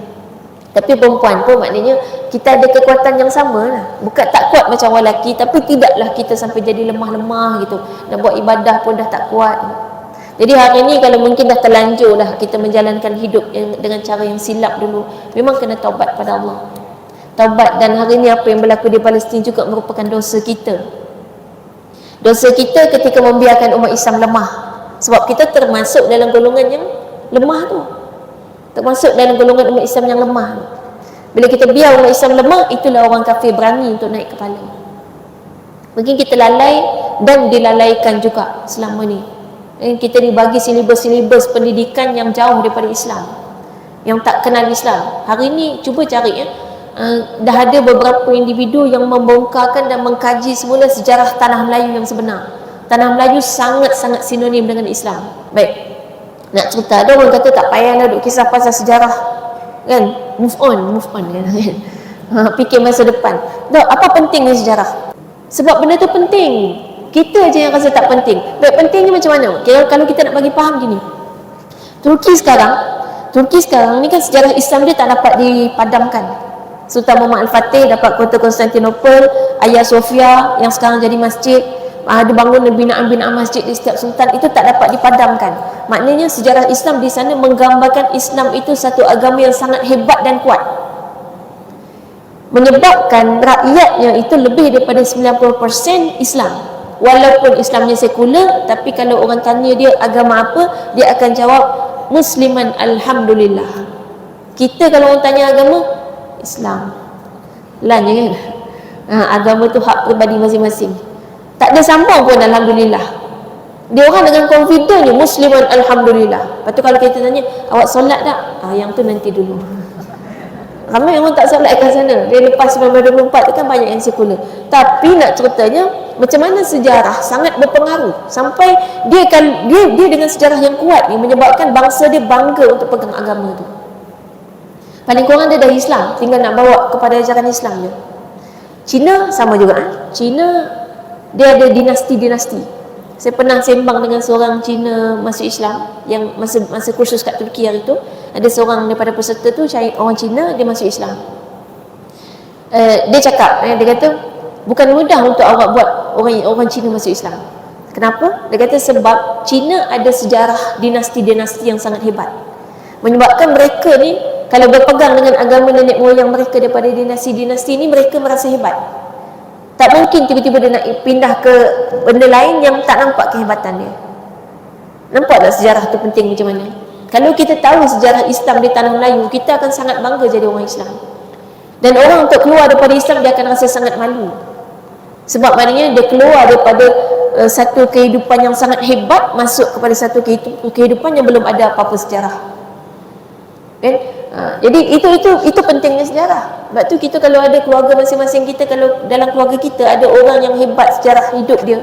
Tapi perempuan pun maknanya kita ada kekuatan yang sama lah. Bukan tak kuat macam orang lelaki, tapi tidaklah kita sampai jadi lemah-lemah gitu. Nak buat ibadah pun dah tak kuat. Jadi hari ni kalau mungkin dah terlanjur lah kita menjalankan hidup dengan cara yang silap dulu, memang kena taubat pada Allah. Taubat. Dan hari ni apa yang berlaku di Palestin juga merupakan dosa kita. Dosa kita ketika membiarkan umat Islam lemah. Sebab kita termasuk dalam golongan yang lemah tu. Termasuk dalam golongan umat Islam yang lemah. Bila kita biar umat Islam lemah, itulah orang kafir berani untuk naik kepala. Mungkin kita lalai dan dilalaikan juga selama ni. Kita dibagi silibus-silibus pendidikan yang jauh daripada Islam, yang tak kenal Islam. Hari ni cuba cari dah ada beberapa individu yang membongkarkan dan mengkaji semula sejarah tanah Melayu yang sebenar. Tanah Melayu sangat-sangat sinonim dengan Islam. Baik, nak cerita, ada orang kata tak payahlah duk kisah pasal sejarah kan, move on kan. Fikir masa depan. Tak, apa pentingnya sejarah? Sebab benda tu penting. Kita je yang rasa tak penting. Baik, pentingnya macam mana? Kalau kita nak bagi faham gini, Turki sekarang ni kan sejarah Islam dia tak dapat dipadamkan. Sultan Muhammad Al-Fatih dapat kota Konstantinopel, Hagia Sophia yang sekarang jadi masjid, ada bangun binaan-binaan masjid di setiap sultan, itu tak dapat dipadamkan. Maknanya sejarah Islam di sana menggambarkan Islam itu satu agama yang sangat hebat dan kuat, menyebabkan rakyatnya itu lebih daripada 90% Islam. Walaupun Islamnya sekular, tapi kalau orang tanya dia agama apa, dia akan jawab Musliman Alhamdulillah. Kita kalau orang tanya agama, Islam. Lan je kan? Agama tu hak peribadi masing-masing. Tak ada sambung pun Alhamdulillah. Dia orang dengan confident je Musliman Alhamdulillah. Lepas tu kalau kita tanya, awak solat tak? Yang tu nanti dulu. Ramai orang tak solat kat sana. Dia lepas 1924 tu kan banyak yang sekular. Tapi nak ceritanya, macam mana sejarah sangat berpengaruh sampai dia dengan sejarah yang kuat ni menyebabkan bangsa dia bangga untuk pegang agama tu. Paling kurang dia dah Islam, tinggal nak bawa kepada ajaran Islam je. China sama juga. China dia ada dinasti-dinasti. Saya pernah sembang dengan seorang Cina masuk Islam yang masa kursus kat Turki hari tu. Ada seorang daripada peserta tu orang Cina, dia masuk Islam. Dia cakap, dia kata bukan mudah untuk awak buat orang Cina masuk Islam. Kenapa? Dia kata sebab Cina ada sejarah dinasti-dinasti yang sangat hebat, menyebabkan mereka ni kalau berpegang dengan agama nenek moyang mereka daripada dinasti-dinasti ni, mereka merasa hebat. Tak mungkin tiba-tiba dia nak pindah ke benda lain yang tak nampak kehebatan dia. Nampak tak sejarah tu penting macam mana? Kalau kita tahu sejarah Islam di tanah Melayu, kita akan sangat bangga jadi orang Islam. Dan orang untuk keluar daripada Islam, dia akan rasa sangat malu. Sebab maknanya dia keluar daripada satu kehidupan yang sangat hebat, masuk kepada satu kehidupan yang belum ada apa-apa sejarah. Kan? Jadi itu pentingnya sejarah. Sebab tu kita kalau ada keluarga masing-masing kita, kalau dalam keluarga kita ada orang yang hebat sejarah hidup dia,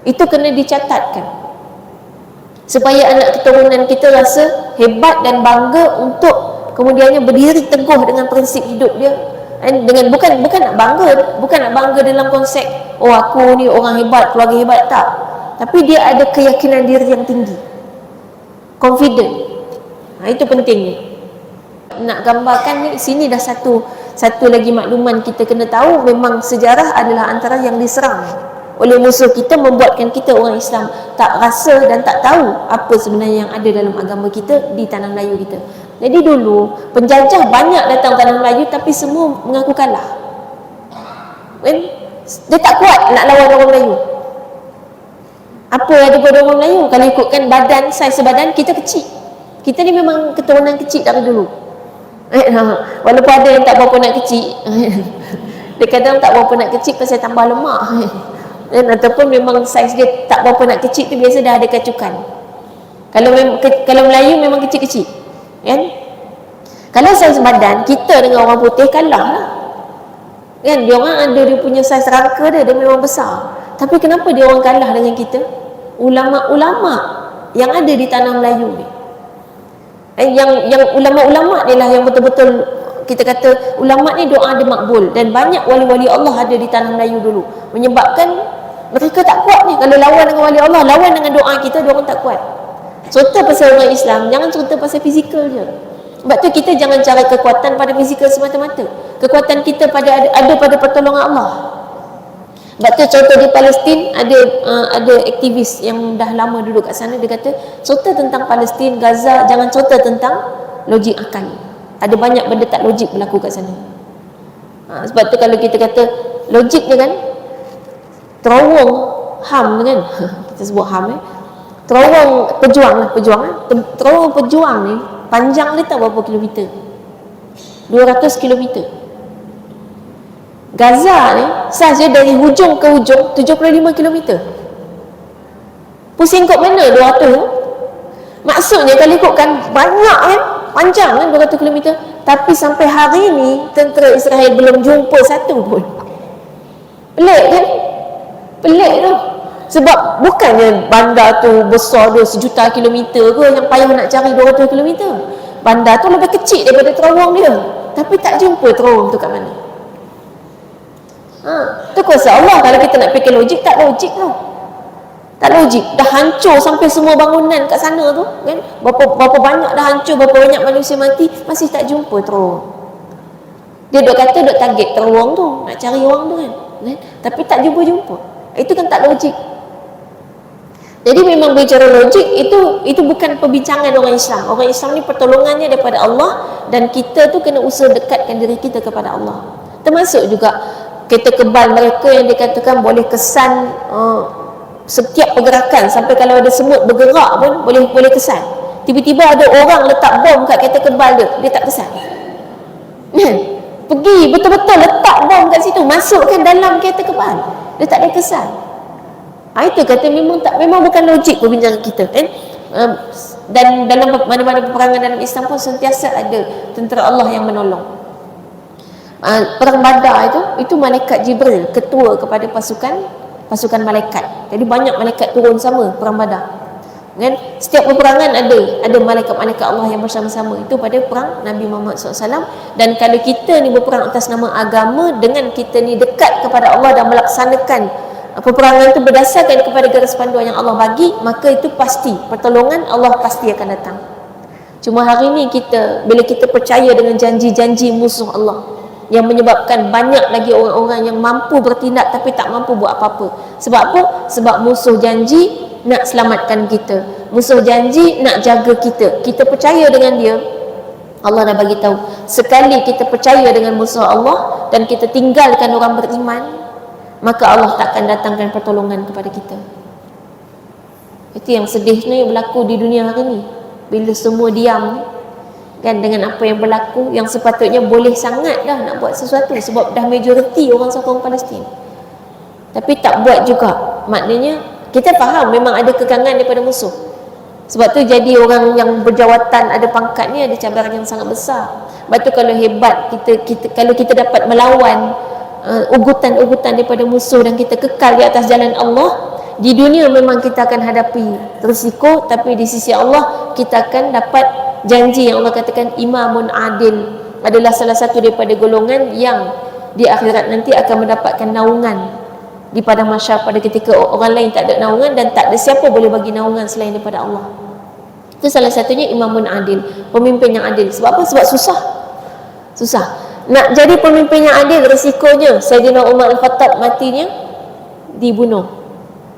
itu kena dicatatkan supaya anak keturunan kita rasa hebat dan bangga untuk kemudiannya berdiri teguh dengan prinsip hidup dia. Dan dengan bukan nak bangga dalam konsep aku ni orang hebat, keluarga hebat, tak. Tapi dia ada keyakinan diri yang tinggi, confident. Itu pentingnya. Nak gambarkan ni, sini dah satu lagi makluman kita kena tahu, memang sejarah adalah antara yang diserang oleh musuh kita, membuatkan kita orang Islam tak rasa dan tak tahu apa sebenarnya yang ada dalam agama kita di tanah Melayu kita. Jadi dulu penjajah banyak datang tanah Melayu, tapi semua mengaku kalah. Dia tak kuat nak lawan orang Melayu. Apa ada pada orang Melayu? Kalau ikutkan badan, saiz badan, kita kecil. Kita ni memang keturunan kecil dari dulu. Walaupun ada yang tak berapa nak kecil, dia kadang tak berapa nak kecil pasal tambah lemak. Ataupun memang saiz dia tak berapa nak kecil tu biasa dah ada kacukan. Kalau Melayu memang kecil-kecil, kan? Kalau saiz badan kita dengan orang putih kalah lah, kan? Dia orang ada dia punya saiz rangka dia memang besar. Tapi kenapa dia orang kalah dengan kita? Ulama-ulama yang ada di tanah Melayu ni, yang ulama-ulama ni lah yang betul-betul kita kata ulama ni doa dia makbul, dan banyak wali-wali Allah ada di tanah Melayu dulu, menyebabkan mereka tak kuat ni. Kalau lawan dengan wali Allah, lawan dengan doa kita, dia orang tak kuat. Cerita pasal orang Islam, jangan cerita pasal fizikal je. Sebab tu kita jangan cari kekuatan pada fizikal semata-mata. Kekuatan kita ada pada pertolongan Allah. Sebab tu contoh di Palestin, ada aktivis yang dah lama duduk kat sana, dia kata cerita tentang Palestin, Gaza, jangan cerita tentang logik akal. Ada banyak benda tak logik berlaku kat sana. Sebab tu kalau kita kata logik ni kan, terowong HAM tu kan, kita sebut HAM terowong pejuang. Terowong pejuang ni panjang dia tahu berapa kilometer? 200 kilometer. Gaza ni saiz dia dari hujung ke hujung 75 km. Pusing kot mana 200? Maksudnya kalau ikutkan banyak kan, panjang kan 200 km. Tapi sampai hari ni tentera Israel belum jumpa satu pun. Pelik kan? Pelik tu. Sebab bukannya bandar tu besar dia sejuta kilometer ke yang payah nak cari 200 km. Bandar tu lebih kecil daripada terowong dia, tapi tak jumpa terowong tu kat mana. Tu kuasa Allah. Kalau kita nak fikir logik, tak logik tau. Tak logik. Dah hancur sampai semua bangunan kat sana tu kan, berapa banyak dah hancur, berapa banyak manusia mati, masih tak jumpa terowong. Dia duk kata duk target terowong tu, nak cari orang tu kan, tapi tak jumpa-jumpa. Itu kan tak logik. Jadi memang bicara logik itu bukan perbincangan orang Islam. Orang Islam ni pertolongannya daripada Allah, dan kita tu kena usaha dekatkan diri kita kepada Allah. Termasuk juga kereta kebal mereka yang dikatakan boleh kesan setiap pergerakan, sampai kalau ada semut bergerak pun boleh kesan. Tiba-tiba ada orang letak bom kat kereta kebal dia tak kesan. Pergi betul-betul letak bom kat situ, masukkan dalam kereta kebal, dia tak ada kesan. Itu kata memang bukan logik perbincangan kita kan. Dan dalam mana-mana peperangan dalam Islam pun sentiasa ada tentera Allah yang menolong. Perang Badar itu malaikat Jibril ketua kepada pasukan malaikat. Jadi banyak malaikat turun sama perang Badar. Kan? Setiap peperangan ada malaikat-malaikat Allah yang bersama-sama. Itu pada perang Nabi Muhammad SAW. Dan kalau kita ni berperang atas nama agama, dengan kita ni dekat kepada Allah dan melaksanakan peperangan itu berdasarkan kepada garis panduan yang Allah bagi, maka itu pasti pertolongan Allah pasti akan datang. Cuma hari ni bila kita percaya dengan janji-janji musuh Allah, yang menyebabkan banyak lagi orang-orang yang mampu bertindak tapi tak mampu buat apa-apa. Sebab apa? Sebab musuh janji nak selamatkan kita, musuh janji nak jaga kita. Kita percaya dengan dia. Allah dah bagi tahu, sekali kita percaya dengan musuh Allah dan kita tinggalkan orang beriman, maka Allah takkan datangkan pertolongan kepada kita. Itu yang sedihnya yang berlaku di dunia hari ni. Bila semua diam kan dengan apa yang berlaku, yang sepatutnya boleh sangat dah nak buat sesuatu, sebab dah majoriti orang sokong Palestin, tapi tak buat juga. Maknanya kita faham memang ada kekangan daripada musuh. Sebab tu jadi orang yang berjawatan, ada pangkat ni, ada cabaran yang sangat besar. Sebab tu kalau hebat kalau kita dapat melawan ugutan-ugutan daripada musuh dan kita kekal di atas jalan Allah, di dunia memang kita akan hadapi risiko, tapi di sisi Allah kita akan dapat janji yang Allah katakan imamun adil, adalah salah satu daripada golongan yang di akhirat nanti akan mendapatkan naungan di padang mahsyar pada ketika orang lain tak ada naungan, dan tak ada siapa boleh bagi naungan selain daripada Allah. Itu salah satunya imamun adil, pemimpin yang adil. Sebab apa? Sebab susah. Nak jadi pemimpin yang adil, risikonya Sayyidina Umar Al-Khattab matinya dibunuh,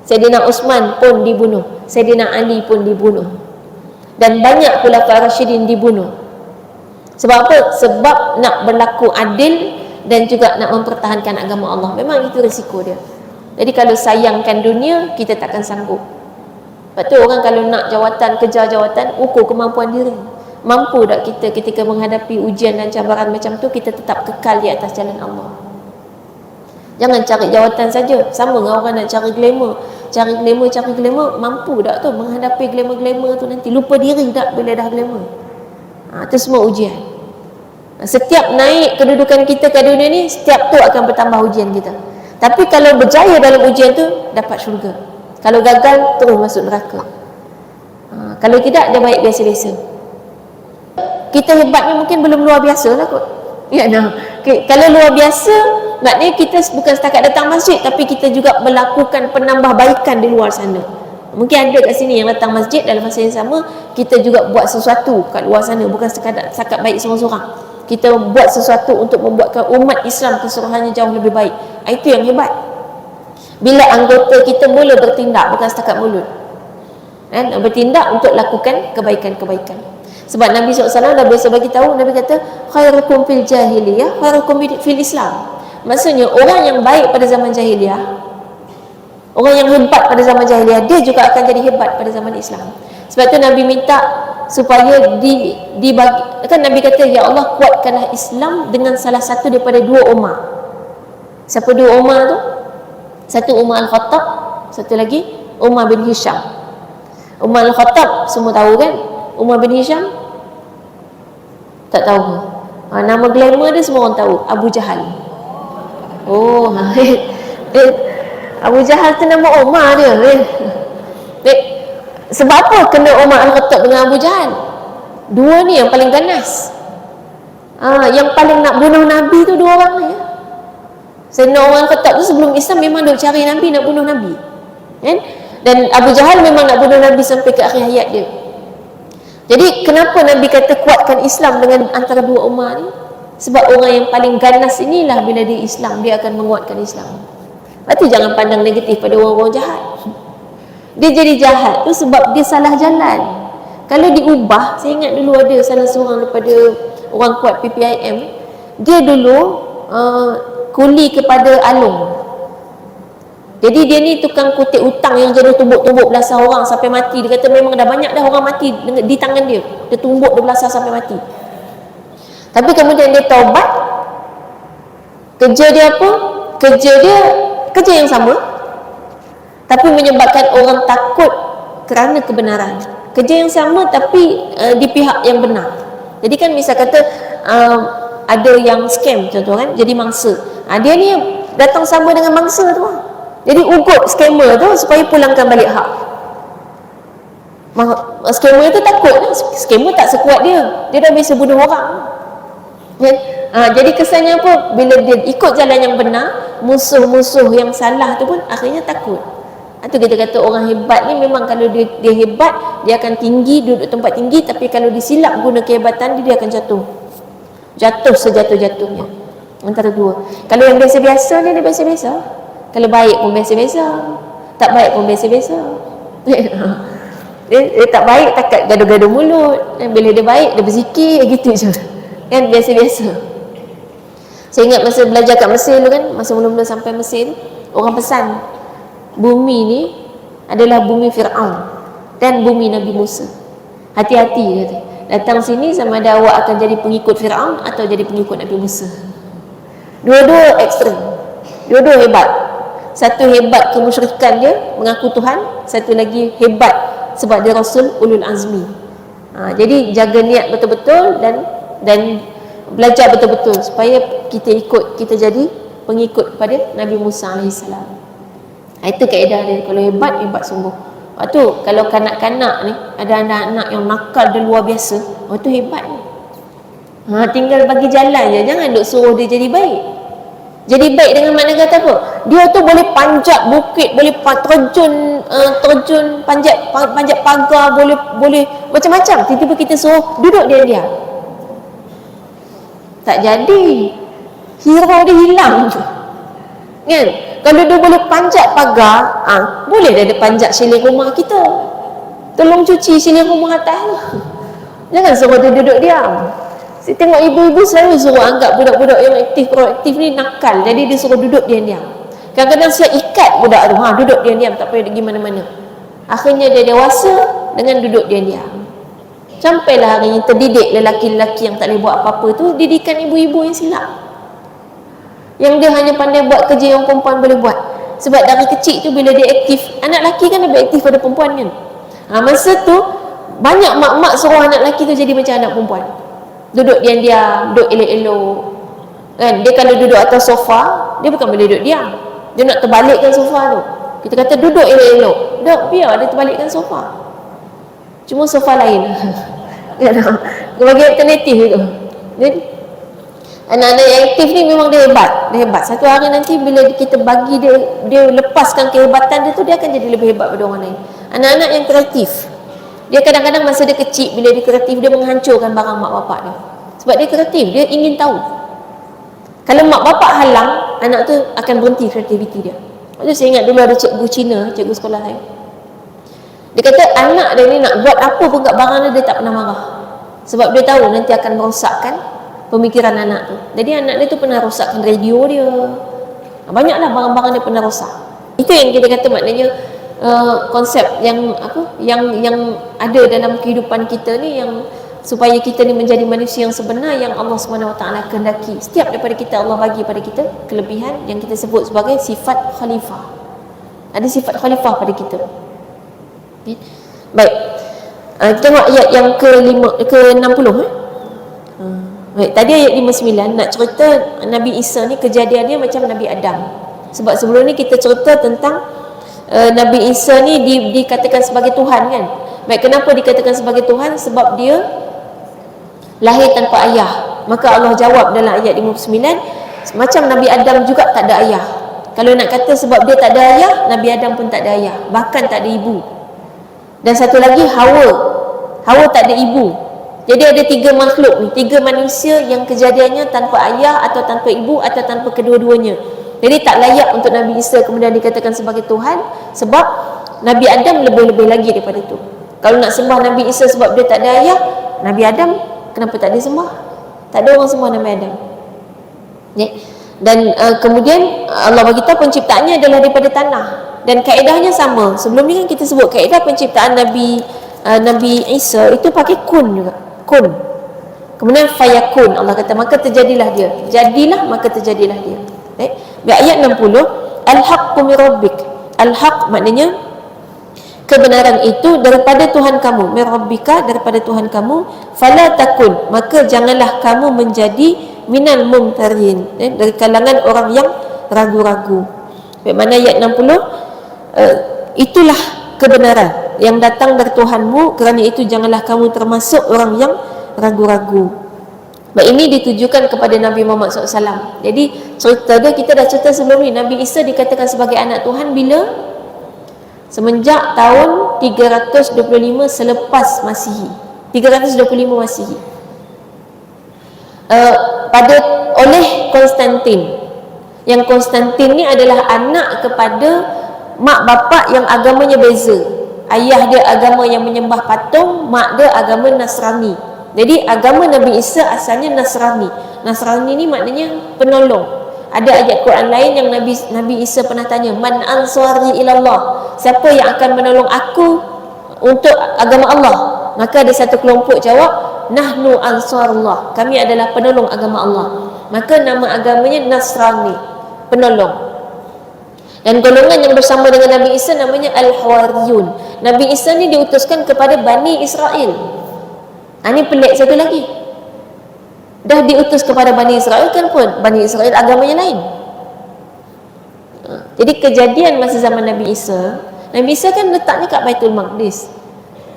Sayyidina Uthman pun dibunuh, Sayyidina Ali pun dibunuh, dan banyak khulafa Rasyidin dibunuh. Sebab apa? Sebab nak berlaku adil dan juga nak mempertahankan agama Allah. Memang itu risiko dia. Jadi kalau sayangkan dunia, kita takkan sanggup. Sebab tu orang kalau nak jawatan, kejar jawatan, ukur kemampuan diri. Mampu tak kita ketika menghadapi ujian dan cabaran macam tu, kita tetap kekal di atas jalan Allah. Jangan cari jawatan saja. Sama dengan orang nak cari glamour. Cari glamour, mampu tak tu menghadapi glamour tu nanti? Lupa diri tak bila dah glamour? Itu semua ujian. Setiap naik kedudukan kita ke dunia ni, setiap tu akan bertambah ujian kita. Tapi kalau berjaya dalam ujian tu, dapat syurga. Kalau gagal, terus masuk neraka. Kalau tidak, dia baik biasa-biasa. Kita hebatnya mungkin belum luar biasa lah kot. Ya, kalau luar biasa, maknanya kita bukan setakat datang masjid, tapi kita juga melakukan penambahbaikan di luar sana. Mungkin ada kat sini yang datang masjid, dalam masa yang sama kita juga buat sesuatu kat luar sana, bukan setakat baik seorang-seorang. Kita buat sesuatu untuk membuatkan umat Islam keseluruhannya jauh lebih baik. Itu yang hebat. Bila anggota kita mula bertindak, bukan setakat mulut, bertindak untuk lakukan kebaikan-kebaikan. Sebab Nabi SAW dah biasa bagi tahu, Nabi kata khairukum fil jahiliyah khairukum fil Islam. Maksudnya orang yang baik pada zaman jahiliyah, orang yang hebat pada zaman jahiliyah, dia juga akan jadi hebat pada zaman Islam. Sebab tu Nabi minta supaya dibagi, kan Nabi kata, ya Allah, kuatkanlah Islam dengan salah satu daripada dua Umar. Siapa dua Umar tu? Satu Umar Al-Khattab, satu lagi Umar bin Hisham. Umar Al-Khattab semua tahu kan? Umar bin Hisham tak tahu. Nama glamour dia semua orang tahu, Abu Jahal. Abu Jahal tu nama Umar dia. Sebab apa kena Umar Al-Khattab dengan Abu Jahal? Dua ni yang paling ganas. Yang paling nak bunuh Nabi tu dua orang ni. Sayyidina Umar Al-Khattab tu sebelum Islam memang duk cari Nabi, nak bunuh Nabi. Kan? Dan Abu Jahal memang nak bunuh Nabi sampai ke akhir hayat dia. Jadi kenapa Nabi kata kuatkan Islam dengan antara dua ummah ni? Sebab orang yang paling ganas inilah bila dia Islam, dia akan menguatkan Islam. Lepas tu jangan pandang negatif pada orang-orang jahat. Dia jadi jahat tu sebab dia salah jalan. Kalau diubah, saya ingat dulu ada salah seorang daripada orang kuat PPIM, dia dulu kuli kepada Along. Jadi dia ni tukang kutip hutang yang jadi tumbuk-tumbuk belasah orang sampai mati. Dia kata memang dah banyak dah orang mati di tangan dia. Dia tumbuk dia belasah sampai mati. Tapi kemudian dia taubat. Kerja dia apa? Kerja yang sama, tapi menyebabkan orang takut kerana kebenaran. Kerja yang sama tapi di pihak yang benar. Jadi kan misal kata ada yang scam contoh kan, jadi mangsa. Dia ni datang sama dengan mangsa tu. Jadi ugut scammer tu supaya pulangkan balik hak. Scammer tu takut, scammer tak sekuat dia. Dia dah biasa bunuh orang. Jadi kesannya apa? Bila dia ikut jalan yang benar, musuh-musuh yang salah tu pun akhirnya takut. Itu kita kata orang hebat ni memang kalau dia hebat, dia akan tinggi, duduk tempat tinggi, tapi kalau disilap guna kehebatan dia akan jatuh. Jatuh sejatuh-jatuhnya. Antara dua. Kalau yang biasa-biasa dia biasa-biasa. Kalau baik pun biasa-biasa, tak baik pun biasa-biasa. Dia tak baik takat gaduh-gaduh mulut. Bila dia baik, dia berzikir gitu je. Kan biasa-biasa. Saya ingat masa belajar kat Mesir dulu kan, masa mula-mula sampai Mesir tu, orang pesan bumi ni adalah bumi Fir'aun dan bumi Nabi Musa. Hati-hati kata. Datang sini sama ada awak akan jadi pengikut Fir'aun atau jadi pengikut Nabi Musa. Dua-dua ekstrem. Dua-dua hebat. Satu hebat kemusyrikan dia, mengaku Tuhan. Satu lagi hebat sebab dia Rasul Ulul Azmi. Jadi jaga niat betul-betul dan belajar betul-betul supaya kita ikut, kita jadi pengikut kepada Nabi Musa AS. Itu kaedah dia. Kalau hebat, hebat sungguh. Lepas tu kalau kanak-kanak ni ada anak-anak yang nakal dan luar biasa, tu hebat ni. Tinggal bagi jalan je, jangan duk suruh dia jadi baik. Jadi baik dengan makna kata apa? Dia tu boleh panjat bukit, boleh terjun panjat pagar, boleh macam-macam. Tiba-tiba kita suruh duduk diam-diam. Tak jadi. Hero dia hilang tu. Kan? Kalau dia boleh panjat pagar, boleh dia panjat siling rumah kita. Tolong cuci siling rumah atas tu. Jangan suruh dia duduk diam. Saya tengok ibu-ibu selalu suruh anggap budak-budak yang aktif, proaktif ni nakal. Jadi dia suruh duduk diam-diam. Kadang-kadang saya ikat budak tu, duduk diam-diam, tak payah pergi mana-mana. Akhirnya dia dewasa dengan duduk diam-diam. Sampailah hari ini terdidik lelaki-lelaki yang tak boleh buat apa-apa tu, didikan ibu-ibu yang silap. Yang dia hanya pandai buat kerja yang perempuan boleh buat. Sebab dari kecil tu bila dia aktif, anak lelaki kan lebih aktif pada perempuan kan. Masa tu banyak mak-mak suruh anak lelaki tu jadi macam anak perempuan. Duduk diam-diam, duduk elok-elok. Kan? Dia kalau duduk atas sofa, dia bukan boleh duduk diam. Dia nak terbalikkan sofa tu. Kita kata duduk elok-elok. Biar dia terbalikkan sofa. Cuma sofa lain. Bagi alternatif itu. Jadi anak-anak yang aktif ni memang dia hebat. Dia hebat. Satu hari nanti bila kita bagi dia lepaskan kehebatan dia tu, dia akan jadi lebih hebat pada orang lain. Anak-anak yang kreatif, dia kadang-kadang masa dia kecil, bila dia kreatif, dia menghancurkan barang mak bapak dia. Sebab dia kreatif, dia ingin tahu. Kalau mak bapak halang, anak tu akan berhenti kreativiti dia. Lepas tu saya ingat dulu ada cikgu Cina, cikgu sekolah saya. Dia kata anak dia ni nak buat apa pun kat barang dia tak pernah marah. Sebab dia tahu nanti akan merosakkan pemikiran anak tu. Jadi anak dia tu pernah rosakkan radio dia. Banyaklah barang-barang dia pernah rosak. Itu yang kita kata maknanya konsep yang yang ada dalam kehidupan kita ni, yang supaya kita ni menjadi manusia yang sebenar yang Allah SWT kehendaki. Setiap daripada kita, Allah bagi pada kita kelebihan yang kita sebut sebagai sifat khalifah. Ada sifat khalifah pada kita. Baik. Kita tengok ayat yang ke-60 Baik, tadi ayat 59 nak cerita Nabi Isa ni kejadiannya macam Nabi Adam. Sebab sebelum ni kita cerita tentang Nabi Isa ni dikatakan sebagai Tuhan kan. Baik, kenapa dikatakan sebagai Tuhan? Sebab dia lahir tanpa ayah. Maka Allah jawab dalam ayat 59, macam Nabi Adam juga tak ada ayah. Kalau nak kata sebab dia tak ada ayah, Nabi Adam pun tak ada ayah, bahkan tak ada ibu. Dan satu lagi Hawa tak ada ibu. Jadi ada 3 makhluk ni, 3 manusia yang kejadiannya tanpa ayah atau tanpa ibu atau tanpa kedua-duanya. Jadi tak layak untuk Nabi Isa kemudian dikatakan sebagai Tuhan, sebab Nabi Adam lebih-lebih lagi daripada tu. Kalau nak sembah Nabi Isa sebab dia tak ada ayah, Nabi Adam kenapa tak disembah? Tak ada orang sembah Nabi Adam. Ya. Dan kemudian Allah beritahu penciptaannya adalah daripada tanah, dan kaedahnya sama. Sebelum ni kan kita sebut kaedah penciptaan Nabi Isa itu pakai kun juga, kun. Kemudian fayakun, Allah kata maka terjadilah dia. Jadilah maka terjadilah dia. Di ayat 60, al-haqqu min rabbik. Al-haq maknanya kebenaran itu daripada Tuhan kamu, min rabbika, daripada Tuhan kamu, fala takun, maka janganlah kamu menjadi minal mumtarin, dari kalangan orang yang ragu-ragu. Bagaimana ayat 60, itulah kebenaran yang datang dari Tuhanmu, kerana itu janganlah kamu termasuk orang yang ragu-ragu. Baik, ini ditujukan kepada Nabi Muhammad SAW. Jadi cerita dia, kita dah cerita sebelum ni, Nabi Isa dikatakan sebagai anak Tuhan bila? Semenjak tahun 325 selepas Masihi, 325 Masihi, oleh Konstantin. Yang Konstantin ni adalah anak kepada mak bapak yang agamanya beza. Ayah dia agama yang menyembah patung, mak dia agama Nasrani. Jadi agama Nabi Isa asalnya Nasrani. Nasrani ni maknanya penolong. Ada ayat Quran lain yang Nabi Isa pernah tanya, man ansari ilallah, siapa yang akan menolong aku untuk agama Allah? Maka ada satu kelompok jawab, nahnu ansarullah, kami adalah penolong agama Allah. Maka nama agamanya Nasrani, penolong. Dan golongan yang bersama dengan Nabi Isa namanya Al-Hawariyun. Nabi Isa ni diutuskan kepada Bani Israel. Ini pelik satu lagi. Dah diutus kepada Bani Israel kan pun Bani Israel agamanya lain. Jadi kejadian masa zaman Nabi Isa kan letaknya kat Baitul Maqdis,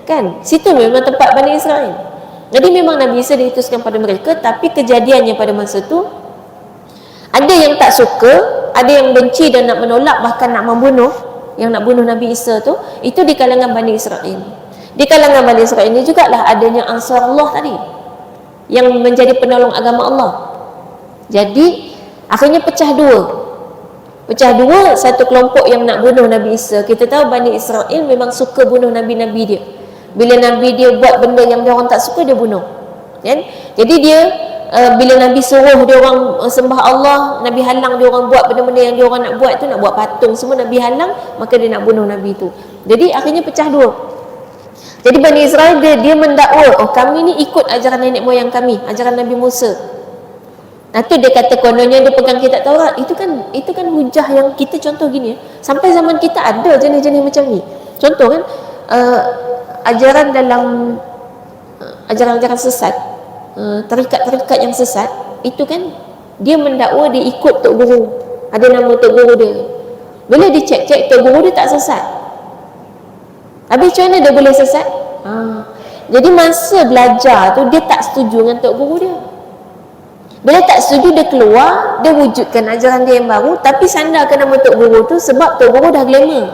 kan? Situ memang tempat Bani Israel. Jadi memang Nabi Isa diutuskan pada mereka, tapi kejadiannya pada masa tu ada yang tak suka, ada yang benci dan nak menolak, bahkan nak membunuh. Yang nak bunuh Nabi Isa tu, itu di kalangan Bani Israel. Di kalangan Bani Israel ini jugalah adanya Ansarullah tadi, yang menjadi penolong agama Allah. Jadi akhirnya pecah dua, satu kelompok yang nak bunuh Nabi Isa. Kita tahu Bani Israel memang suka bunuh Nabi-Nabi dia. Bila Nabi dia buat benda yang dia orang tak suka, dia bunuh, kan? Jadi dia bila Nabi suruh dia orang sembah Allah, Nabi halang dia orang buat benda-benda yang dia orang nak buat tu, nak buat patung semua, Nabi halang, maka dia nak bunuh Nabi tu. Jadi akhirnya pecah dua. Jadi Bani Israel dia mendakwa, oh kami ni ikut ajaran nenek moyang kami, ajaran Nabi Musa. Nah tu dia kata kononnya dia pegang kitab Taurat. Itu kan hujah yang kita contoh gini ya. Sampai zaman kita ada jenis-jenis macam ni. Contoh kan ajaran dalam ajaran-ajaran sesat, tarikat-tarikat yang sesat, itu kan dia mendakwa dia ikut tok guru. Ada nama tok guru dia. Bila dicek-cek tok guru dia tak sesat. Habis macam mana dia boleh sesat? Jadi masa belajar tu dia tak setuju dengan tok guru dia. Bila tak setuju, dia keluar, dia wujudkan ajaran dia yang baru, tapi sandarkan nama tok guru tu sebab tok guru dah glamour.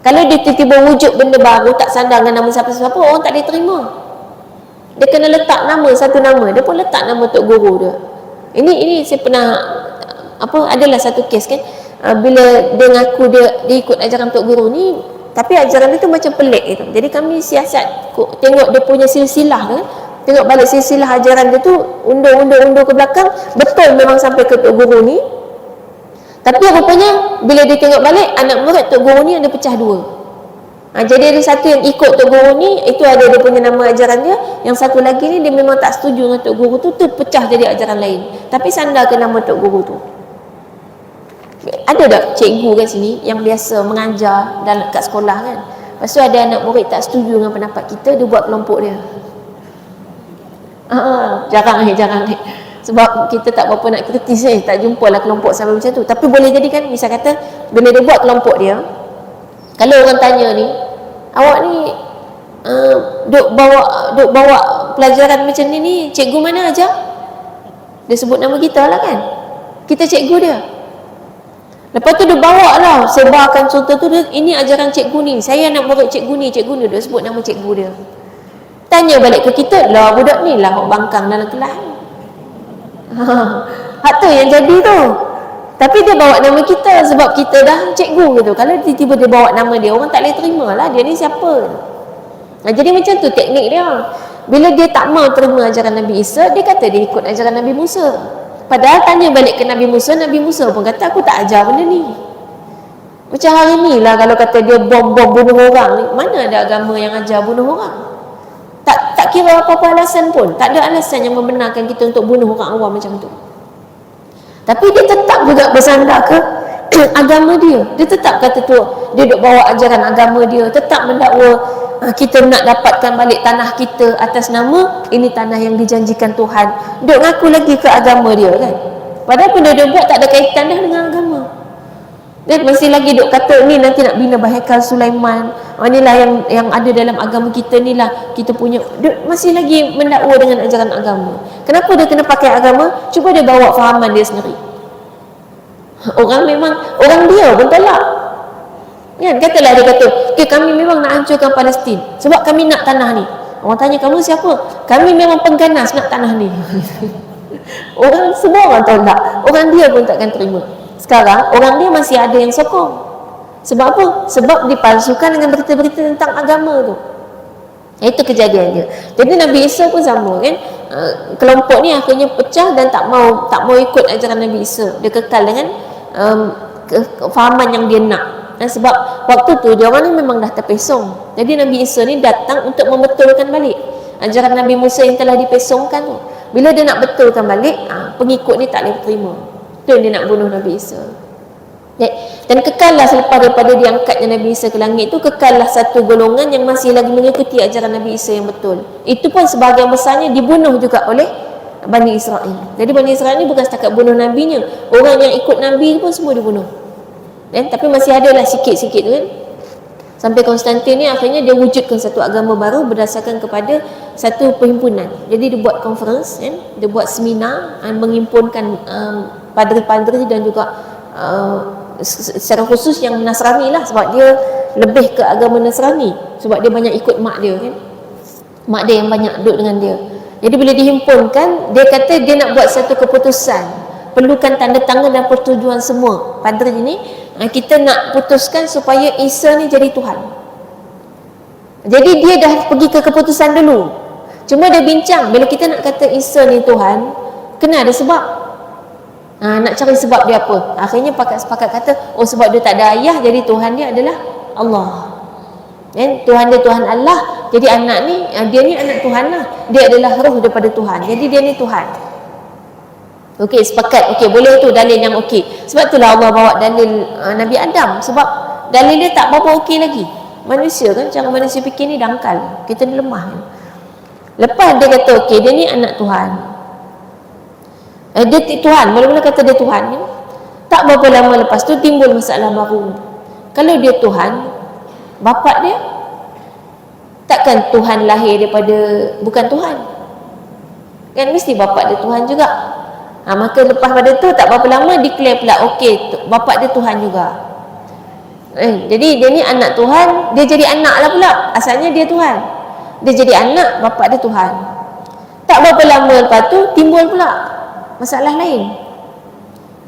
Kalau dia tiba-tiba wujud benda baru tak sandar dengan nama siapa-siapa, orang tak boleh terima. Dia kena letak nama, satu nama, dia pun letak nama tok guru dia. Ini saya pernah adalah satu kes kan, bila dia ngaku dia ikut ajaran tok guru ni, tapi ajaran dia tu macam pelik gitu. Jadi kami siasat tengok dia punya silsilah kan, tengok balik silsilah ajaran dia tu, undur ke belakang, betul memang sampai ke tok guru ni. Tapi rupanya bila dia tengok balik, anak murid tok guru ni ada pecah dua. Jadi ada satu yang ikut tok guru ni, itu ada dia punya nama ajaran dia. Yang satu lagi ni dia memang tak setuju dengan tok guru tu pecah jadi ajaran lain, tapi sandar ke nama tok guru tu. Ada tak cikgu kat sini yang biasa mengajar kat sekolah kan, lepas tu ada anak murid tak setuju dengan pendapat kita, dia buat kelompok dia. Jarang ni. Sebab kita tak berapa nak kritis tak jumpalah kelompok sampai macam tu. Tapi boleh jadi kan, misal kata bila dia buat kelompok dia, kalau orang tanya ni, awak ni duk bawa pelajaran macam ni cikgu mana ajar? Dia sebut nama kita lah kan, kita cikgu dia. Lepas tu dia bawa lah, sebarkan contoh tu, ini ajaran cikgu ni, saya nak murid cikgu ni, dia sebut nama cikgu dia. Tanya balik ke kita, lah budak ni lah hok bangkang dalam kelas. Hak tu yang jadi tu. Tapi dia bawa nama kita sebab kita dah cikgu gitu. Kalau tiba-tiba dia bawa nama dia, orang tak boleh terima lah, dia ni siapa. Jadi macam tu teknik dia. Bila dia tak mau terima ajaran Nabi Isa, dia kata dia ikut ajaran Nabi Musa. Padahal tanya balik ke Nabi Musa pun kata aku tak ajar benda ni. Macam hari ni lah kalau kata dia bom-bom bunuh orang ni, mana ada agama yang ajar bunuh orang? Tak kira apa-apa alasan pun, tak ada alasan yang membenarkan kita untuk bunuh orang awam macam tu. Tapi dia tetap juga bersandar ke agama dia. Dia tetap kata tu, dia duk bawa ajaran agama dia, tetap mendakwa kita nak dapatkan balik tanah kita atas nama ini tanah yang dijanjikan Tuhan. Duk ngaku lagi ke agama dia kan. Padahal benda dia buat tak ada kaitan dah dengan agama. Dia masih lagi duk kata ni nanti nak bina bahaikal Sulaiman. Inilah yang ada dalam agama kita ni lah kita punya. Dia masih lagi mendakwa dengan ajaran agama. Kenapa dia kena pakai agama? Cuba dia bawa fahaman dia sendiri. Orang dia pun tolak. Kan katalah dia kata, okay, kami memang nak hancurkan Palestin sebab kami nak tanah ni. Orang tanya, kamu siapa? Kami memang pengganas nak tanah ni. Semua orang tolak. Orang dia pun takkan terima. Sekarang orang dia masih ada yang sokong. Sebab apa? Sebab dipalsukan dengan berita-berita tentang agama tu. Itu kejadian dia. Jadi Nabi Isa pun sama kan. Kelompok ni akhirnya pecah dan tak mau ikut ajaran Nabi Isa. Dia kekal dengan fahaman yang dia nak. Dan sebab waktu tu dia orang ni memang dah terpesong. Jadi Nabi Isa ni datang untuk membetulkan balik ajaran Nabi Musa yang telah dipesongkan tu. Bila dia nak betulkan balik, pengikut ni tak boleh terima. Tu yang dia nak bunuh Nabi Isa. Dan kekallah selepas daripada diangkatnya Nabi Isa ke langit tu, kekallah satu golongan yang masih lagi mengikuti ajaran Nabi Isa yang betul. Itu pun sebahagian besarnya dibunuh juga oleh Bani Israel. Jadi Bani Israel ni bukan setakat bunuh nabinya, orang yang ikut Nabi pun semua dibunuh. Tapi masih ada lah sikit-sikit tu kan. Sampai Konstantin ni akhirnya dia wujudkan satu agama baru berdasarkan kepada satu perhimpunan. Jadi dia buat conference kan? Dia buat seminar menghimpunkan padri-padri dan juga secara khusus yang Nasrani lah, sebab dia lebih ke agama Nasrani, sebab dia banyak ikut mak dia kan? Mak dia yang banyak duduk dengan dia. Jadi bila dihimpunkan, dia kata dia nak buat satu keputusan, perlukan tanda tangan dan persetujuan semua padri ni. Kita nak putuskan supaya Isa ni jadi Tuhan. Jadi dia dah pergi ke keputusan dulu. Cuma dia bincang, bila kita nak kata Isa ni Tuhan, kena ada sebab. Nak cari sebab dia apa. Akhirnya sepakat kata, sebab dia tak ada ayah, jadi Tuhan dia adalah Allah. Tuhan dia Tuhan Allah. Jadi anak ni, dia ni anak Tuhan lah. Dia adalah roh daripada Tuhan. Jadi dia ni Tuhan. Okey, sepakat. Okey, boleh tu dalil yang okey. Sebab itulah Allah bawa dalil Nabi Adam. Sebab dalil dia tak berapa okey lagi. Manusia kan, cara manusia fikir ni dangkal. Kita ni lemah kan? Lepas dia kata okey, dia ni anak Tuhan. Dia Tuhan, mula-mula kata dia Tuhan kan? Tak berapa lama lepas tu timbul masalah baru. Kalau dia Tuhan, bapak dia takkan Tuhan lahir daripada bukan Tuhan. Kan mesti bapak dia Tuhan juga. Maka lepas pada tu tak berapa lama declare pula okey, bapak dia Tuhan juga. Jadi dia ni anak Tuhan, dia jadi anak lah pula. Asalnya dia Tuhan, dia jadi anak, bapak dia Tuhan. Tak berapa lama lepas tu timbul pula masalah lain.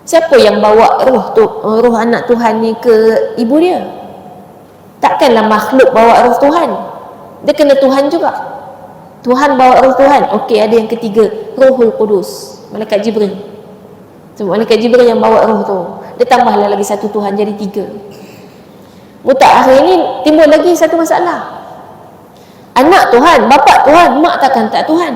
Siapa yang bawa roh anak Tuhan ni ke ibu dia? Takkanlah makhluk bawa roh Tuhan. Dia kena Tuhan juga. Tuhan bawa roh Tuhan. Okey, ada yang ketiga, Rohul Qudus, Malaikat Jibril. So, Malaikat Jibril yang bawa roh tu. Dia tambahlah lagi satu Tuhan, jadi 3. Akhir ini timbul lagi satu masalah. Anak Tuhan, bapak Tuhan, mak takkan tak Tuhan.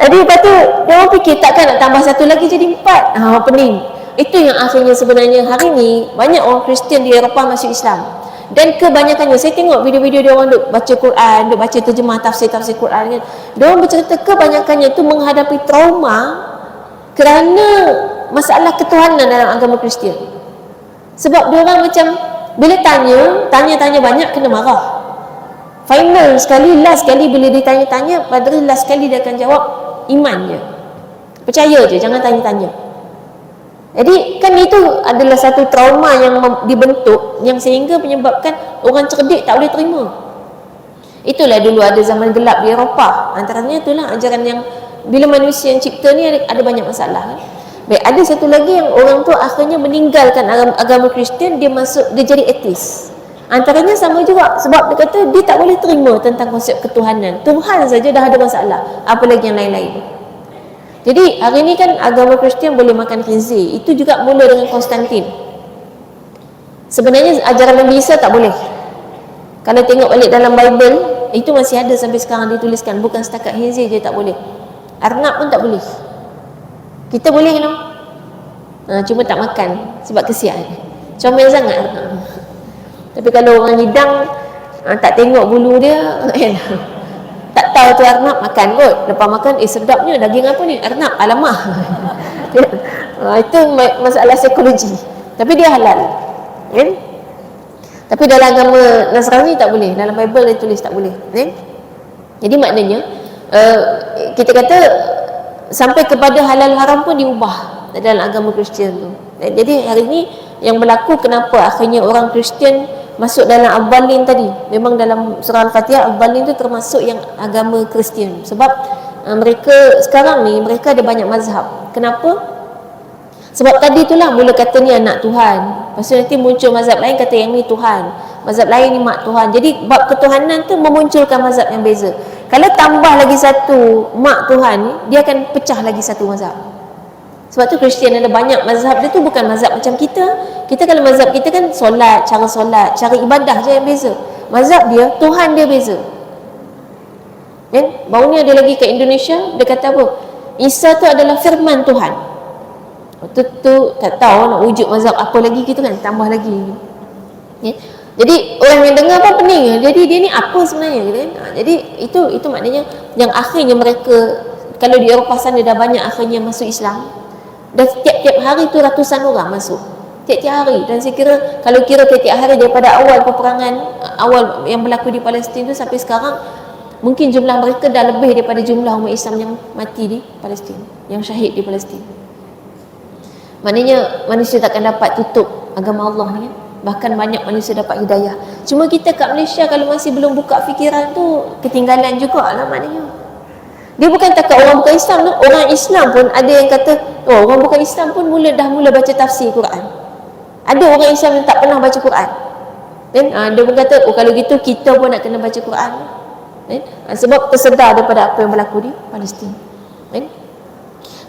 Jadi lepas tu dia orang fikir takkan nak tambah satu lagi jadi 4. Pening. Itu yang akhirnya sebenarnya hari ni banyak orang Kristian di Eropah masuk Islam. Dan kebanyakannya, saya tengok video-video dia orang duk baca Quran, duk baca terjemah tafsir-tafsir Quran kan. Dia orang bercerita kebanyakannya tu menghadapi trauma kerana masalah ketuhanan dalam agama Kristian. Sebab dia orang macam bila tanya banyak kena marah. Final sekali, last sekali bila dia tanya-tanya, padahal last sekali dia akan jawab iman je. Percaya je, jangan tanya-tanya. Jadi kan itu adalah satu trauma yang dibentuk yang sehingga menyebabkan orang cerdik tak boleh terima. Itulah dulu ada zaman gelap di Eropah. Antaranya itulah ajaran yang bila manusia yang cipta ni ada banyak masalah. Baik, ada satu lagi yang orang tu akhirnya meninggalkan agama Kristian, dia jadi ateis. Antaranya sama juga sebab dia kata dia tak boleh terima tentang konsep ketuhanan. Tuhan saja dah ada masalah, apalagi yang lain-lain. Jadi hari ni kan agama Kristian boleh makan khinzir. Itu juga mula dengan Konstantin. Sebenarnya ajaran Nabi Isa tak boleh. Kalau tengok balik dalam Bible, itu masih ada sampai sekarang dituliskan. Bukan setakat khinzir je tak boleh, arnab pun tak boleh. Kita boleh no? Cuma tak makan sebab kesian. Comel sangat arnab. Tapi kalau orang hidang tak tengok bulu dia, tak tahu tu arnab, makan kot. Lepas makan, sedapnya daging apa ni? Arnab, alamak. Itu masalah psikologi. Tapi dia halal, kan? Tapi dalam agama Nasrani tak boleh. Dalam Bible dia tulis tak boleh, kan? Jadi maknanya kita kata sampai kepada halal haram pun diubah dalam agama Kristian tu. Jadi hari ni yang berlaku, kenapa akhirnya orang Kristian masuk dalam Al-Dhalin tadi. Memang dalam surah Al-Fatihah, Al-Dhalin tu termasuk yang agama Kristian. Sebab mereka sekarang ni, mereka ada banyak mazhab. Kenapa? Sebab tadi itulah mula kata ni anak Tuhan. Lepas tu nanti muncul mazhab lain kata yang ni Tuhan, mazhab lain ni mak Tuhan. Jadi bab ketuhanan tu memunculkan mazhab yang beza. Kalau tambah lagi satu mak Tuhan ni, dia akan pecah lagi satu mazhab. Sebab tu Kristian ada banyak mazhab dia tu bukan mazhab macam kita. Kita kalau mazhab kita kan solat, cara ibadah je yang beza. Mazhab dia, Tuhan dia beza. Kan? Baru ni ada lagi kat Indonesia, dia kata apa? Isa tu adalah firman Tuhan. Tu tak tahu nak wujud mazhab apa lagi kita kan, tambah lagi. Ya? Jadi orang yang dengar apa pening. Jadi dia ni apa sebenarnya kan? Jadi itu maknanya yang akhirnya mereka, kalau di Eropah sana dah banyak akhirnya masuk Islam. Dan tiap-tiap hari tu ratusan orang masuk. Tiap-tiap hari. Dan saya kira kalau kira tiap-tiap hari daripada awal peperangan awal yang berlaku di Palestin tu sampai sekarang, mungkin jumlah mereka dah lebih daripada jumlah umat Islam yang mati di Palestin, yang syahid di Palestin. Maknanya manusia takkan dapat tutup agama Allah ni kan. Bahkan banyak manusia dapat hidayah. Cuma kita kat Malaysia kalau masih belum buka fikiran tu, ketinggalan jugalah maknanya. Dia bukan takat orang bukan Islam tu. Orang Islam pun ada yang kata, oh orang bukan Islam pun dah mula baca tafsir Quran. Ada orang Islam yang tak pernah baca Quran. Kan? Dia pun kata, oh kalau gitu kita pun nak kena baca Quran. Kan? Sebab tersedar daripada apa yang berlaku di Palestin. Kan?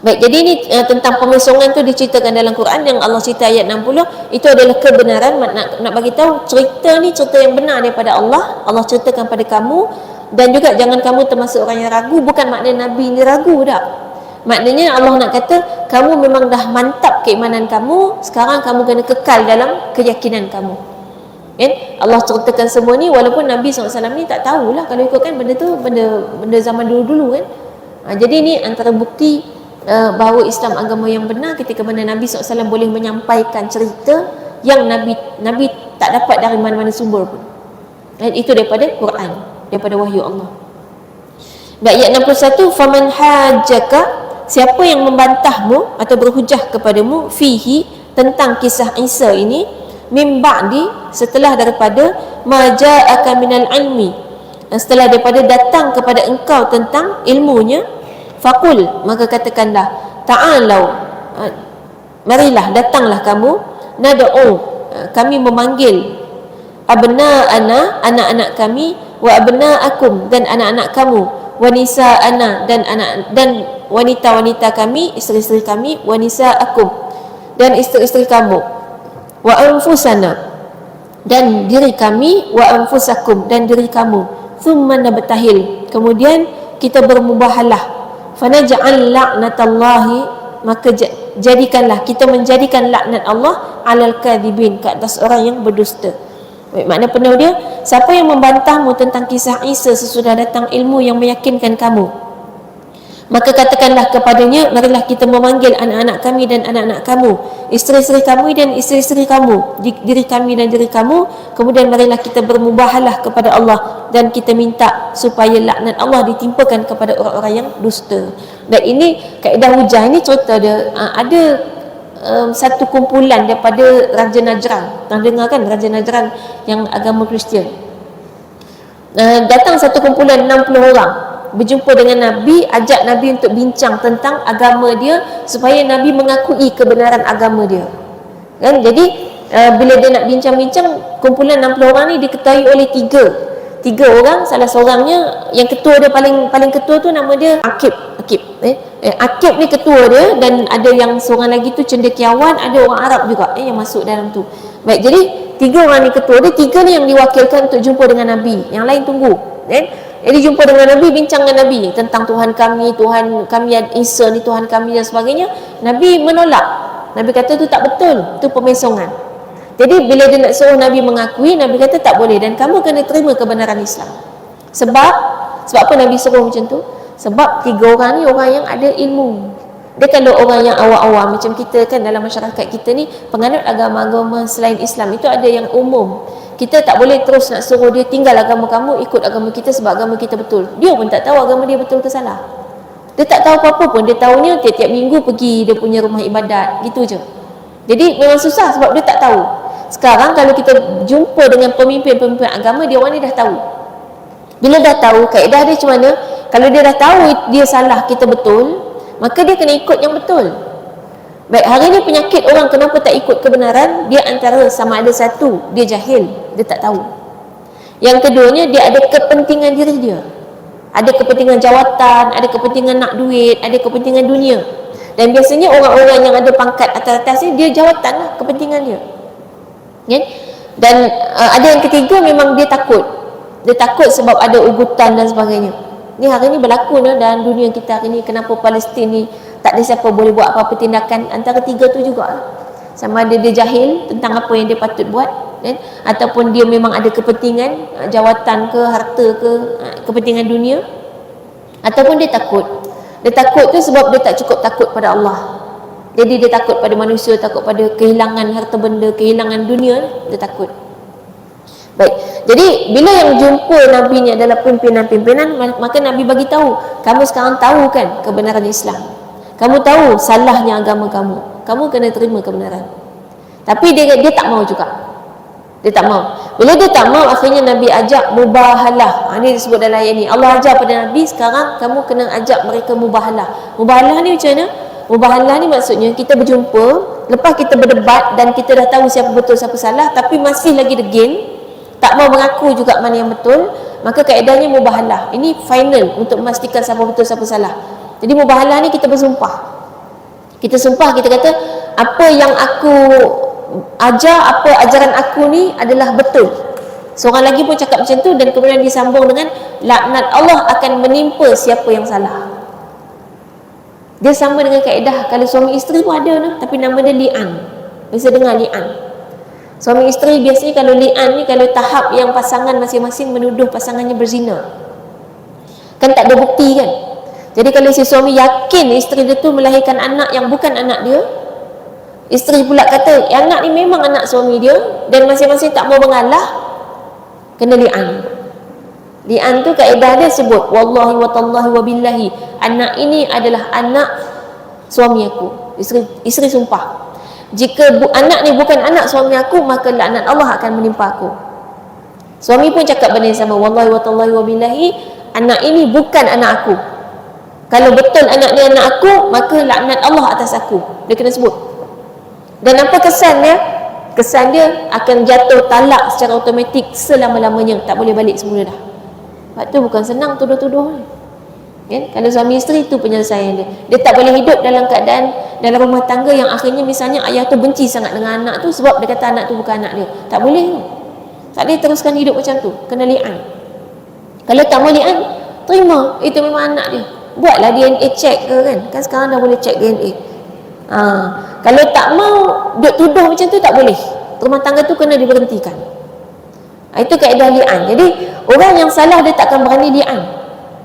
Baik, jadi ini tentang pemesongan tu diceritakan dalam Quran yang Allah cerita ayat 60. Itu adalah kebenaran. Nak bagi tahu cerita ni cerita yang benar daripada Allah. Allah ceritakan pada kamu. Dan juga jangan kamu termasuk orang yang ragu. Bukan maknanya Nabi ni ragu tak. Maknanya Allah nak kata kamu memang dah mantap keimanan kamu, sekarang kamu kena kekal dalam keyakinan kamu. Kan? Allah ceritakan semua ni walaupun Nabi SAW ni tak tahulah kalau ikutkan benda tu benda zaman dulu-dulu kan. Jadi ni antara bukti bahawa Islam agama yang benar ketika mana Nabi SAW boleh menyampaikan cerita yang Nabi tak dapat dari mana-mana sumber pun. Dan itu daripada Quran, daripada wahyu Allah. Baik, ayat 61, faman hajjaka, siapa yang membantahmu atau berhujah kepadamu fihi, tentang kisah Isa ini, min ba'di, setelah daripada ma ja'aka minal ilmi, setelah daripada datang kepada engkau tentang ilmunya, faqul, maka katakanlah, ta'alau, marilah, datanglah kamu, nad'u, kami memanggil, abna'ana, anak-anak kami, wa abna'akum, dan anak-anak kamu, wa nisa'ana, dan wanita-wanita kami, isteri-isteri kami, wa nisa'akum, dan isteri-isteri kamu, wa anfusana, dan diri kami, wa anfusakum, dan diri kamu, thumma nabtahil, kemudian kita bermubahalah, fanaj'al la'natallahi, maka jadikanlah, kita menjadikan laknat Allah alal kadhibin, ke atas orang yang berdusta. Baik, makna penuh dia, siapa yang membantahmu tentang kisah Isa sesudah datang ilmu yang meyakinkan kamu, maka katakanlah kepadanya, marilah kita memanggil anak-anak kami dan anak-anak kamu, isteri-isteri kami dan isteri-isteri kamu, diri kami dan diri kamu, kemudian marilah kita bermubahalah kepada Allah dan kita minta supaya laknat Allah ditimpakan kepada orang-orang yang dusta. Dan ini kaedah hujah, ini cerita dia ada satu kumpulan daripada Raja Najran. Pernah dengar kan Raja Najran yang agama Kristian? Datang satu kumpulan 60 orang berjumpa dengan Nabi, ajak Nabi untuk bincang tentang agama dia supaya Nabi mengakui kebenaran agama dia. Kan? Jadi bila dia nak bincang-bincang, kumpulan 60 orang ni diketahui oleh tiga orang. Salah seorangnya yang ketua dia, paling ketua tu nama dia Akib. Akib ni ketua dia, dan ada yang seorang lagi tu cendekiawan, ada orang Arab juga yang masuk dalam tu. Baik, jadi 3 orang ni ketua dia, 3 ni yang diwakilkan untuk jumpa dengan Nabi, yang lain tunggu. Jadi jumpa dengan Nabi, bincang dengan Nabi tentang Tuhan kami Isa ni Tuhan kami dan sebagainya. Nabi menolak. Nabi kata tu tak betul, tu pemesongan. Jadi bila dia nak suruh Nabi mengakui, Nabi kata tak boleh, dan kamu kena terima kebenaran Islam. Sebab apa Nabi suruh macam tu? Sebab 3 orang ni orang yang ada ilmu. Dia kalau orang yang awam-awam macam kita kan, dalam masyarakat kita ni penganut agama-agama selain Islam itu ada yang umum. Kita tak boleh terus nak suruh dia tinggal agama kamu, ikut agama kita sebab agama kita betul. Dia pun tak tahu agama dia betul ke salah. Dia tak tahu apa-apa pun. Dia tahunya tiap-tiap minggu pergi dia punya rumah ibadat, gitu je. Jadi memang susah sebab dia tak tahu. Sekarang kalau kita jumpa dengan pemimpin-pemimpin agama, dia orang ni dah tahu. Bila dah tahu, kaedah dia macam mana? Kalau dia dah tahu dia salah, kita betul, maka dia kena ikut yang betul. Baik, hari ni penyakit orang kenapa tak ikut kebenaran, dia antara sama ada satu, dia jahil, dia tak tahu. Yang keduanya, dia ada kepentingan diri dia. Ada kepentingan jawatan, ada kepentingan nak duit, ada kepentingan dunia. Dan biasanya orang-orang yang ada pangkat atas-atas ni, dia jawatan lah kepentingan dia. Dan ada yang ketiga, memang dia takut. Dia takut sebab ada ugutan dan sebagainya. Ni hari ni berlaku dalam dunia kita hari ni. Kenapa Palestin ni tak ada siapa boleh buat apa-apa tindakan? Antara 3 tu juga. Sama ada dia jahil tentang apa yang dia patut buat, ataupun dia memang ada kepentingan, jawatan ke, harta ke, kepentingan dunia, ataupun dia takut. Dia takut tu sebab dia tak cukup takut pada Allah. Jadi dia takut pada manusia, takut pada kehilangan harta benda, kehilangan dunia, dia takut. Baik, jadi bila yang jumpa Nabi ni adalah pimpinan-pimpinan, maka Nabi bagi tahu, kamu sekarang tahu kan kebenaran Islam, kamu tahu salahnya agama kamu kena terima kebenaran. Tapi dia tak mau juga. Dia tak mau. Bila dia tak mau, akhirnya Nabi ajak mubahalah. Ini disebut dalam ayat ni. Allah ajar pada Nabi, sekarang kamu kena ajak mereka mubahalah. Mubahalah ni macam mana? Mubahalah ni maksudnya kita berjumpa, lepas kita berdebat dan kita dah tahu siapa betul siapa salah, tapi masih lagi degil, tak mau mengaku juga mana yang betul, maka kaedahnya mubahalah. Ini final untuk memastikan siapa betul siapa salah. Jadi mubahalah ni kita bersumpah. Kita sumpah, kita kata apa yang aku ajar, apa ajaran aku ni adalah betul. Seorang lagi pun cakap macam tu, dan kemudian disambung dengan laknat Allah akan menimpa siapa yang salah. Dia sama dengan kaedah kalau suami isteri pun ada tapi nama dia li'an. Biasa dengar li'an. Suami isteri biasanya kalau li'an ni, kalau tahap yang pasangan masing-masing menuduh pasangannya berzina, kan tak ada bukti kan. Jadi kalau si suami yakin isteri dia tu melahirkan anak yang bukan anak dia, isteri pula kata anak ni memang anak suami dia, dan masing-masing tak mau mengalah, kena li'an. Li'an tu kaedah dia sebut wallahi wa tallahi wa billahi, anak ini adalah anak suami aku. Isteri sumpah, jika anak ni bukan anak suami aku, maka laknat Allah akan menimpa aku. Suami pun cakap benda yang sama, wallahi wa tallahi wa billahi, anak ini bukan anak aku. Kalau betul anak ni anak aku, maka laknat Allah atas aku. Dia kena sebut. Dan apa kesan dia? Kesan dia akan jatuh talak secara automatik selama-lamanya, tak boleh balik semula dah. Sebab tu bukan senang tuduh-tuduh ni. Kan? Kalau suami isteri, tu penyelesaian dia. Dia tak boleh hidup dalam keadaan dalam rumah tangga yang akhirnya misalnya ayah tu benci sangat dengan anak tu sebab dia kata anak tu bukan anak dia. Tak boleh. Tak boleh teruskan hidup macam tu. Kena li'an. Kalau tak mau li'an, terima itu memang anak dia. Buatlah DNA check ke kan. Kan sekarang dah boleh check DNA. Kalau tak mau duk tuduh macam tu, tak boleh. Rumah tangga tu kena diberhentikan. Itu kaedah li'an. Jadi orang yang salah dia takkan berani li'an.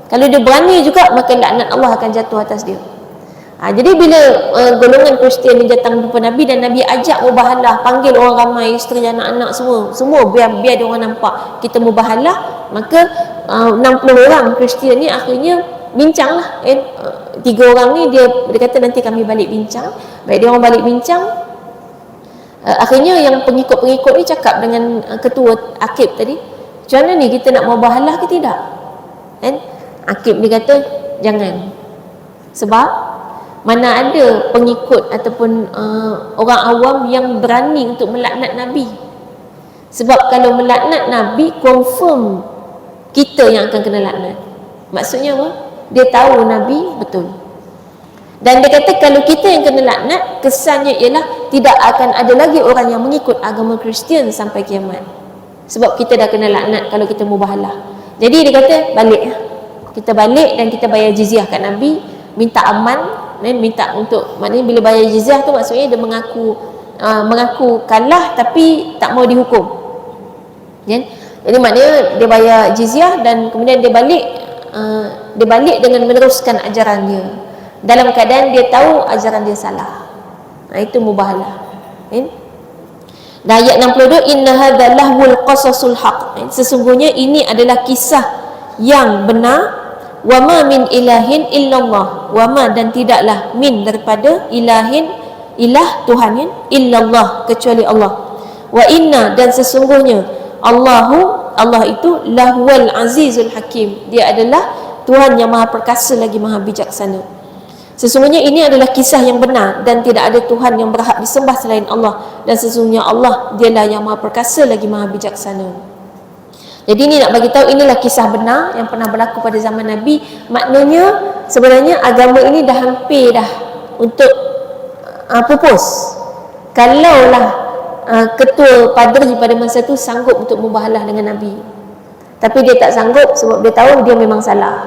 Kalau dia berani juga, maka laknat Allah akan jatuh atas dia. Jadi bila golongan Kristian ni datang jumpa Nabi, dan Nabi ajak mubahalah, panggil orang ramai, isteri, anak-anak semua biar dia orang nampak kita mubahalah, maka 60 orang Kristian ni akhirnya bincang lah kan. Tiga orang ni dia kata nanti kami balik bincang. Baik, dia orang balik bincang. Akhirnya yang pengikut-pengikut ni cakap dengan ketua Akib tadi, macam mana ni, kita nak mubahalah ke tidak kan? Akib dia kata jangan, sebab mana ada pengikut ataupun orang awam yang berani untuk melaknat Nabi. Sebab kalau melaknat Nabi, confirm kita yang akan kena laknat. Maksudnya apa? Dia tahu Nabi betul. Dan dia kata kalau kita yang kena laknat, kesannya ialah tidak akan ada lagi orang yang mengikut agama Kristian sampai kiamat. Sebab kita dah kena laknat kalau kita mubahalah. Jadi dia kata balik, kita balik dan kita bayar jizyah kat Nabi, minta aman, dan minta untuk, maknanya bila bayar jizyah tu maksudnya dia mengaku kalah tapi tak mau dihukum. Jadi maknanya dia bayar jizyah dan kemudian dia balik dengan meneruskan ajaran dia dalam keadaan dia tahu ajaran dia salah. Itu mubahalah. Dan ayat 62, inna hadza lahwul qasasul haq. Sesungguhnya ini adalah kisah yang benar. Wa ma min ilahin illallah. Wa ma, dan tidaklah, min daripada ilahin, ilah Tuhan, illallah, kecuali Allah. Wa inna, dan sesungguhnya Allah itu lahwal azizul hakim. Dia adalah Tuhan yang maha perkasa lagi maha bijaksana. Sesungguhnya ini adalah kisah yang benar dan tidak ada Tuhan yang berhak disembah selain Allah, dan sesungguhnya Allah dialah yang maha perkasa lagi maha bijaksana. Jadi ini nak bagi tahu inilah kisah benar yang pernah berlaku pada zaman Nabi. Maknanya sebenarnya agama ini dah hampir dah untuk pupus. Kalaulah ketua padri pada masa tu sanggup untuk mubahalah dengan Nabi, tapi dia tak sanggup sebab dia tahu dia memang salah.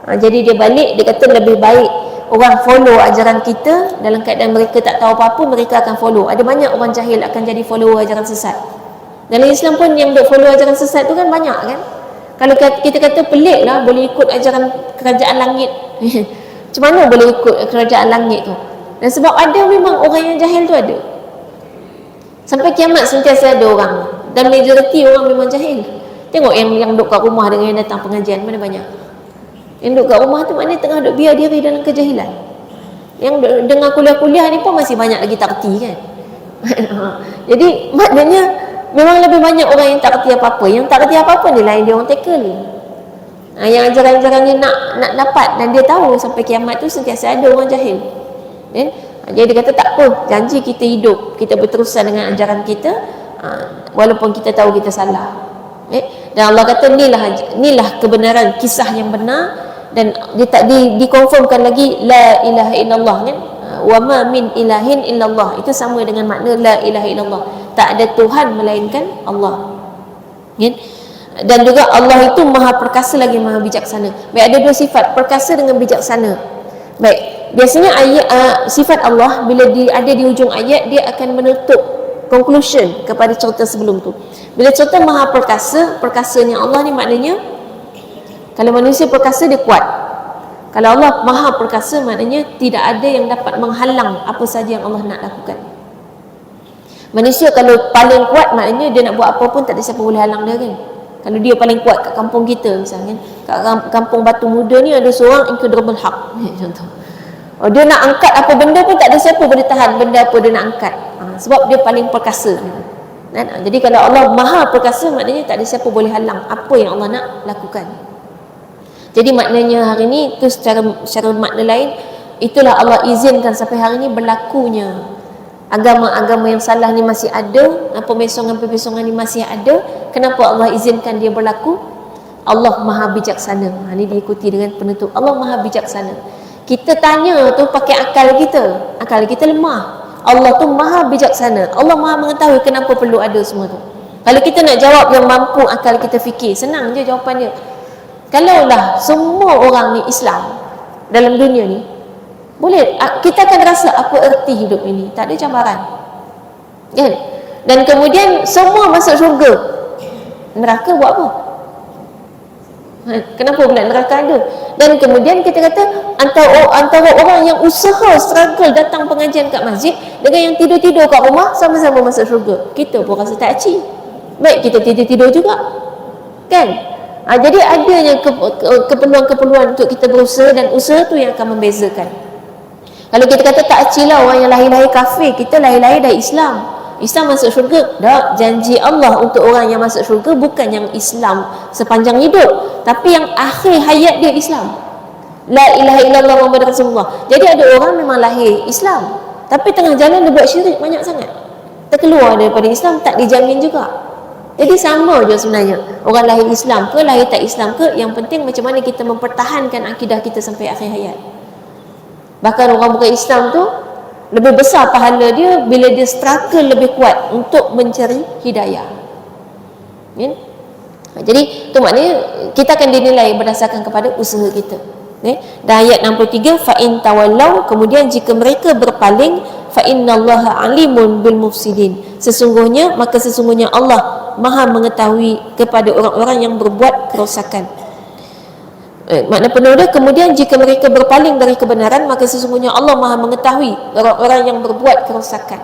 Jadi dia balik, dia kata lebih baik orang follow ajaran kita dalam keadaan mereka tak tahu apa-apa, mereka akan follow. Ada banyak orang jahil akan jadi follower ajaran sesat. Dalam Islam pun yang duk follow ajaran sesat tu kan banyak kan. Kalau kita kata pelik lah boleh ikut ajaran kerajaan langit macam mana boleh ikut kerajaan langit tu? Dan sebab ada memang orang yang jahil tu ada. Sampai kiamat sentiasa ada orang, dan majoriti orang memang jahil. Tengok yang duk kat rumah dengan yang datang pengajian, mana banyak. Yang duduk kat rumah tu maknanya tengah duduk biar diri dalam kejahilan. Yang dengar kuliah-kuliah ni pun masih banyak lagi tak reti kan. Jadi maknanya memang lebih banyak orang yang tak reti apa-apa. Yang tak reti apa-apa ni lain dia orang tackle. Yang ajaran-ajaran ni nak dapat, dan dia tahu sampai kiamat tu sentiasa ada orang jahil. Jadi dia kata tak apa, janji kita hidup, kita berterusan dengan ajaran kita walaupun kita tahu kita salah. Dan Allah kata inilah kebenaran, kisah yang benar. Dan dia tak dikonfirmkan lagi la ilaha illallah kan. Wa ma min ilahin illallah, itu sama dengan makna la ilaha illallah, tak ada Tuhan melainkan Allah. Dan juga Allah itu maha perkasa lagi maha bijaksana. Baik, ada dua sifat, perkasa dengan bijaksana. Baik, biasanya sifat Allah bila ada di hujung ayat, dia akan menutup conclusion kepada cerita sebelum tu. Bila cerita maha perkasa, perkasanya Allah ni maknanya kalau manusia perkasa dia kuat. Kalau Allah maha perkasa maknanya tidak ada yang dapat menghalang apa saja yang Allah nak lakukan. Manusia kalau paling kuat maknanya dia nak buat apa pun tak ada siapa boleh halang dia kan. Kalau dia paling kuat kat kampung kita misalnya, kat kampung Batu Muda ni ada seorang incredible haq contoh. Dia nak angkat apa benda pun tak ada siapa boleh tahan benda apa dia nak angkat. Sebab dia paling perkasa. Jadi kalau Allah maha perkasa maknanya tak ada siapa boleh halang apa yang Allah nak lakukan. Jadi maknanya hari ni tu secara makna lain, itulah Allah izinkan sampai hari ni berlakunya agama-agama yang salah ni masih ada, pemisongan-pemisongan ni masih ada. Kenapa Allah izinkan dia berlaku? Allah maha bijaksana. Ini diikuti dengan penutup Allah maha bijaksana. Kita tanya tu pakai akal kita lemah. Allah tu maha bijaksana, Allah maha mengetahui kenapa perlu ada semua tu. Kalau kita nak jawab yang mampu akal kita fikir, senang je jawapan dia. Kalaulah semua orang ni Islam dalam dunia ni, boleh kita akan rasa apa erti hidup ini, tak ada cabaran kan? Dan kemudian semua masuk syurga, neraka buat apa? Kenapa pula neraka ada? Dan kemudian kita kata antara orang yang usaha struggle datang pengajian kat masjid dengan yang tidur-tidur kat rumah sama-sama masuk syurga, kita pun rasa tak achieve. Baik, kita tidur-tidur juga kan. Jadi adanya keperluan-keperluan untuk kita berusaha, dan usaha tu yang akan membezakan. Kalau kita kata tak acilah orang yang lahir-lahir kafir, kita lahir-lahir dari Islam, Islam masuk syurga. Tak, janji Allah untuk orang yang masuk syurga bukan yang Islam sepanjang hidup, tapi yang akhir hayat dia Islam. La ilaha illallah Muhammad Rasulullah. Jadi ada orang memang lahir Islam, tapi tengah jalan dia buat syirik banyak sangat, terkeluar daripada Islam, tak dijamin juga. Jadi sama je sebenarnya, orang lahir Islam ke lahir tak Islam ke, yang penting macam mana kita mempertahankan akidah kita sampai akhir hayat. Bahkan orang bukan Islam tu lebih besar pahala dia bila dia struggle lebih kuat untuk mencari hidayah. Jadi tu maknanya kita akan dinilai berdasarkan kepada usaha kita. Dan ayat 63, fa in tawallau, kemudian jika mereka berpaling, fa innallaha alimun bil mufsidin, sesungguhnya Allah Maha mengetahui kepada orang-orang yang berbuat kerosakan. Makna penuh dia, kemudian jika mereka berpaling dari kebenaran, maka sesungguhnya Allah Maha mengetahui orang-orang yang berbuat kerosakan.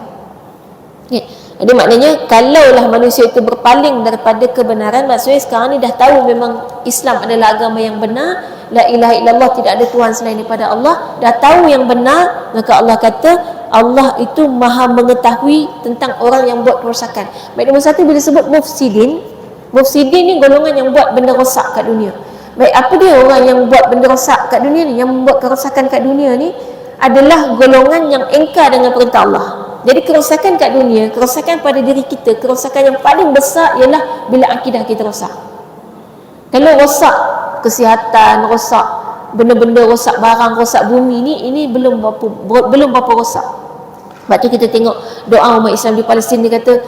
Jadi maknanya kalaulah manusia itu berpaling daripada kebenaran, maksudnya sekarang ni dah tahu memang Islam adalah agama yang benar, la ilaha illallah, tidak ada Tuhan selain daripada Allah, dah tahu yang benar, maka Allah kata Allah itu Maha mengetahui tentang orang yang buat kerosakan. Baik, nombor satu bila sebut mufsidin, mufsidin ni golongan yang buat benda rosak kat dunia. Baik, apa dia orang yang buat benda rosak kat dunia ni, yang membuat kerosakan kat dunia ni adalah golongan yang engkar dengan perintah Allah. Jadi kerosakan kat dunia, kerosakan pada diri kita, kerosakan yang paling besar ialah bila akidah kita rosak. Kalau rosak kesihatan, rosak benda-benda, rosak barang, rosak bumi ni, ini belum berapa rosak. Sebab tu kita tengok doa umat Islam di Palestin, dia kata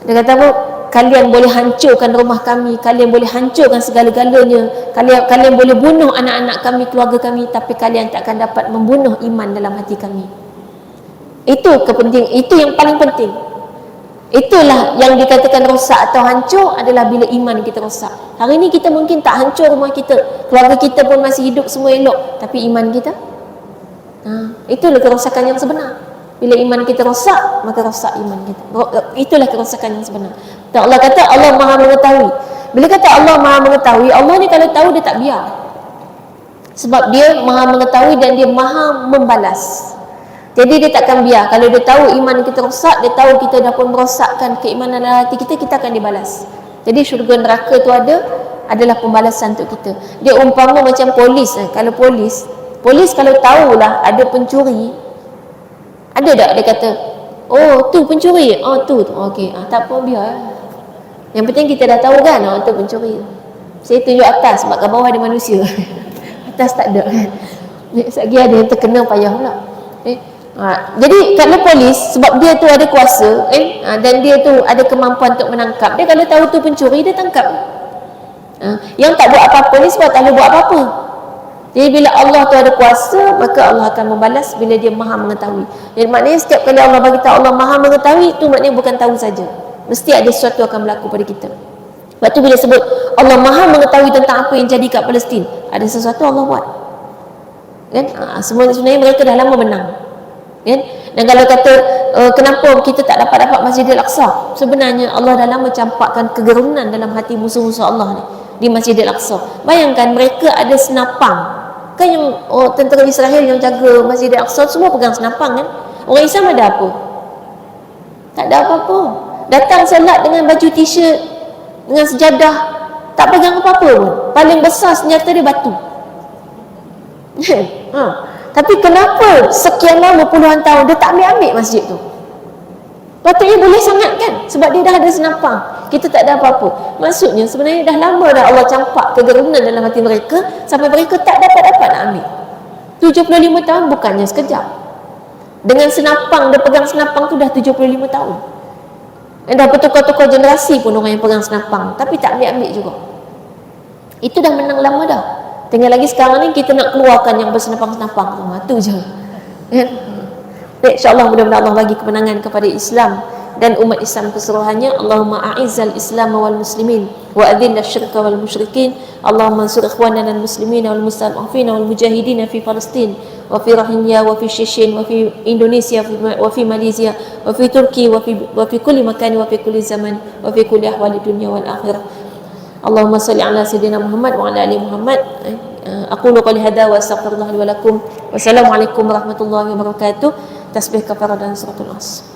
apa? Kalian boleh hancurkan rumah kami, kalian boleh hancurkan segala-galanya, kalian boleh bunuh anak-anak kami, keluarga kami, tapi kalian tak akan dapat membunuh iman dalam hati kami. Itu kepenting, itu yang paling penting. Itulah yang dikatakan rosak atau hancur adalah bila iman kita rosak. Hari ini kita mungkin tak hancur rumah kita, keluarga kita pun masih hidup semua elok, tapi iman kita, itulah kerosakan yang sebenar. Bila iman kita rosak, maka rosak iman kita. Itulah kerosakan yang sebenar. Dan Allah kata Allah Maha mengetahui. Bila kata Allah Maha mengetahui, Allah ni kalau tahu dia tak biar. Sebab dia Maha mengetahui dan dia Maha membalas. Jadi dia takkan biar. Kalau dia tahu iman kita rosak, dia tahu kita dah pun merosakkan keimanan dalam hati kita, kita akan dibalas. Jadi syurga neraka tu adalah pembalasan untuk kita. Dia umpama macam polis. Kalau polis kalau tahulah ada pencuri, ada tak dia kata, oh tu pencuri, oh tu okey, tak apa, biar. Yang penting kita dah tahu kan, tu pencuri. Saya tunjuk atas sebab kat bawah ada manusia. Atas tak ada kan. Sekali ada yang terkena, payah pula. Jadi kalau polis, sebab dia tu ada kuasa dan dia tu ada kemampuan untuk menangkap, dia kalau tahu tu pencuri, dia tangkap. Yang tak buat apa-apa ni sebab tak boleh buat apa-apa. Jadi bila Allah tu ada kuasa, maka Allah akan membalas bila dia Maha mengetahui. Jadi maknanya setiap kali Allah bagi tahu Allah Maha mengetahui, itu maknanya bukan tahu saja, mesti ada sesuatu akan berlaku pada kita. Sebab tu bila sebut Allah Maha mengetahui tentang apa yang jadi kat Palestin, ada sesuatu Allah buat kan. Sebenarnya mereka dah lama menang kan? Dan kalau kata kenapa kita tak dapat Masjidil Aqsa, sebenarnya Allah dah lama campakkan kegerunan dalam hati musuh-musuh Allah ni di Masjidil Aqsa. Bayangkan mereka ada senapang kan, yang tentera Israel yang jaga Masjidil Aqsa semua pegang senapang kan. Orang Islam ada apa? Tak ada apa-apa. Datang solat dengan baju t-shirt, dengan sejadah, tak pegang apa-apa pun. Paling besar senjata dia batu. Tapi kenapa sekian lama puluhan tahun dia tak ambil masjid tu? Patutnya boleh sangat kan, sebab dia dah ada senapang, kita tak ada apa-apa. Maksudnya sebenarnya dah lama dah Allah campak kegerunan dalam hati mereka sampai mereka tak dapat nak ambil. 75 tahun bukannya sekejap. Dengan senapang, dia pegang senapang tu dah 75 tahun. Dan dah bertukar-tukar generasi pun orang yang pegang senapang, tapi tak ambil-ambil juga. Itu dah menang lama dah. Tinggal lagi sekarang ni kita nak keluarkan yang bersenapang-senapang tu je kan? InsyaAllah mudah-mudahan Allah bagi kemenangan kepada Islam dan umat Islam keseluruhannya. Allahumma a'izzal Islam wal muslimin wa adhilla syirka wal musyrikin. Allahumma ansur ikhwanana al muslimin wal mustad'afin wal mujahidin fi Palestin wa fi Rohingya wa fi Shishin wa fi Indonesia wa fi Malaysia wa fi Turki wa fi kulli makan wa fi kulli zaman wa fi kulli ahwali dunya wal akhirah. Allahumma salli ala sayyidina Muhammad wa ala ali Muhammad. Aqulu qouli hadza wa astaghfirullah li wa lakum. Wassalamualaikum warahmatullahi wabarakatuh. Tasbih kafarah dan suratul As.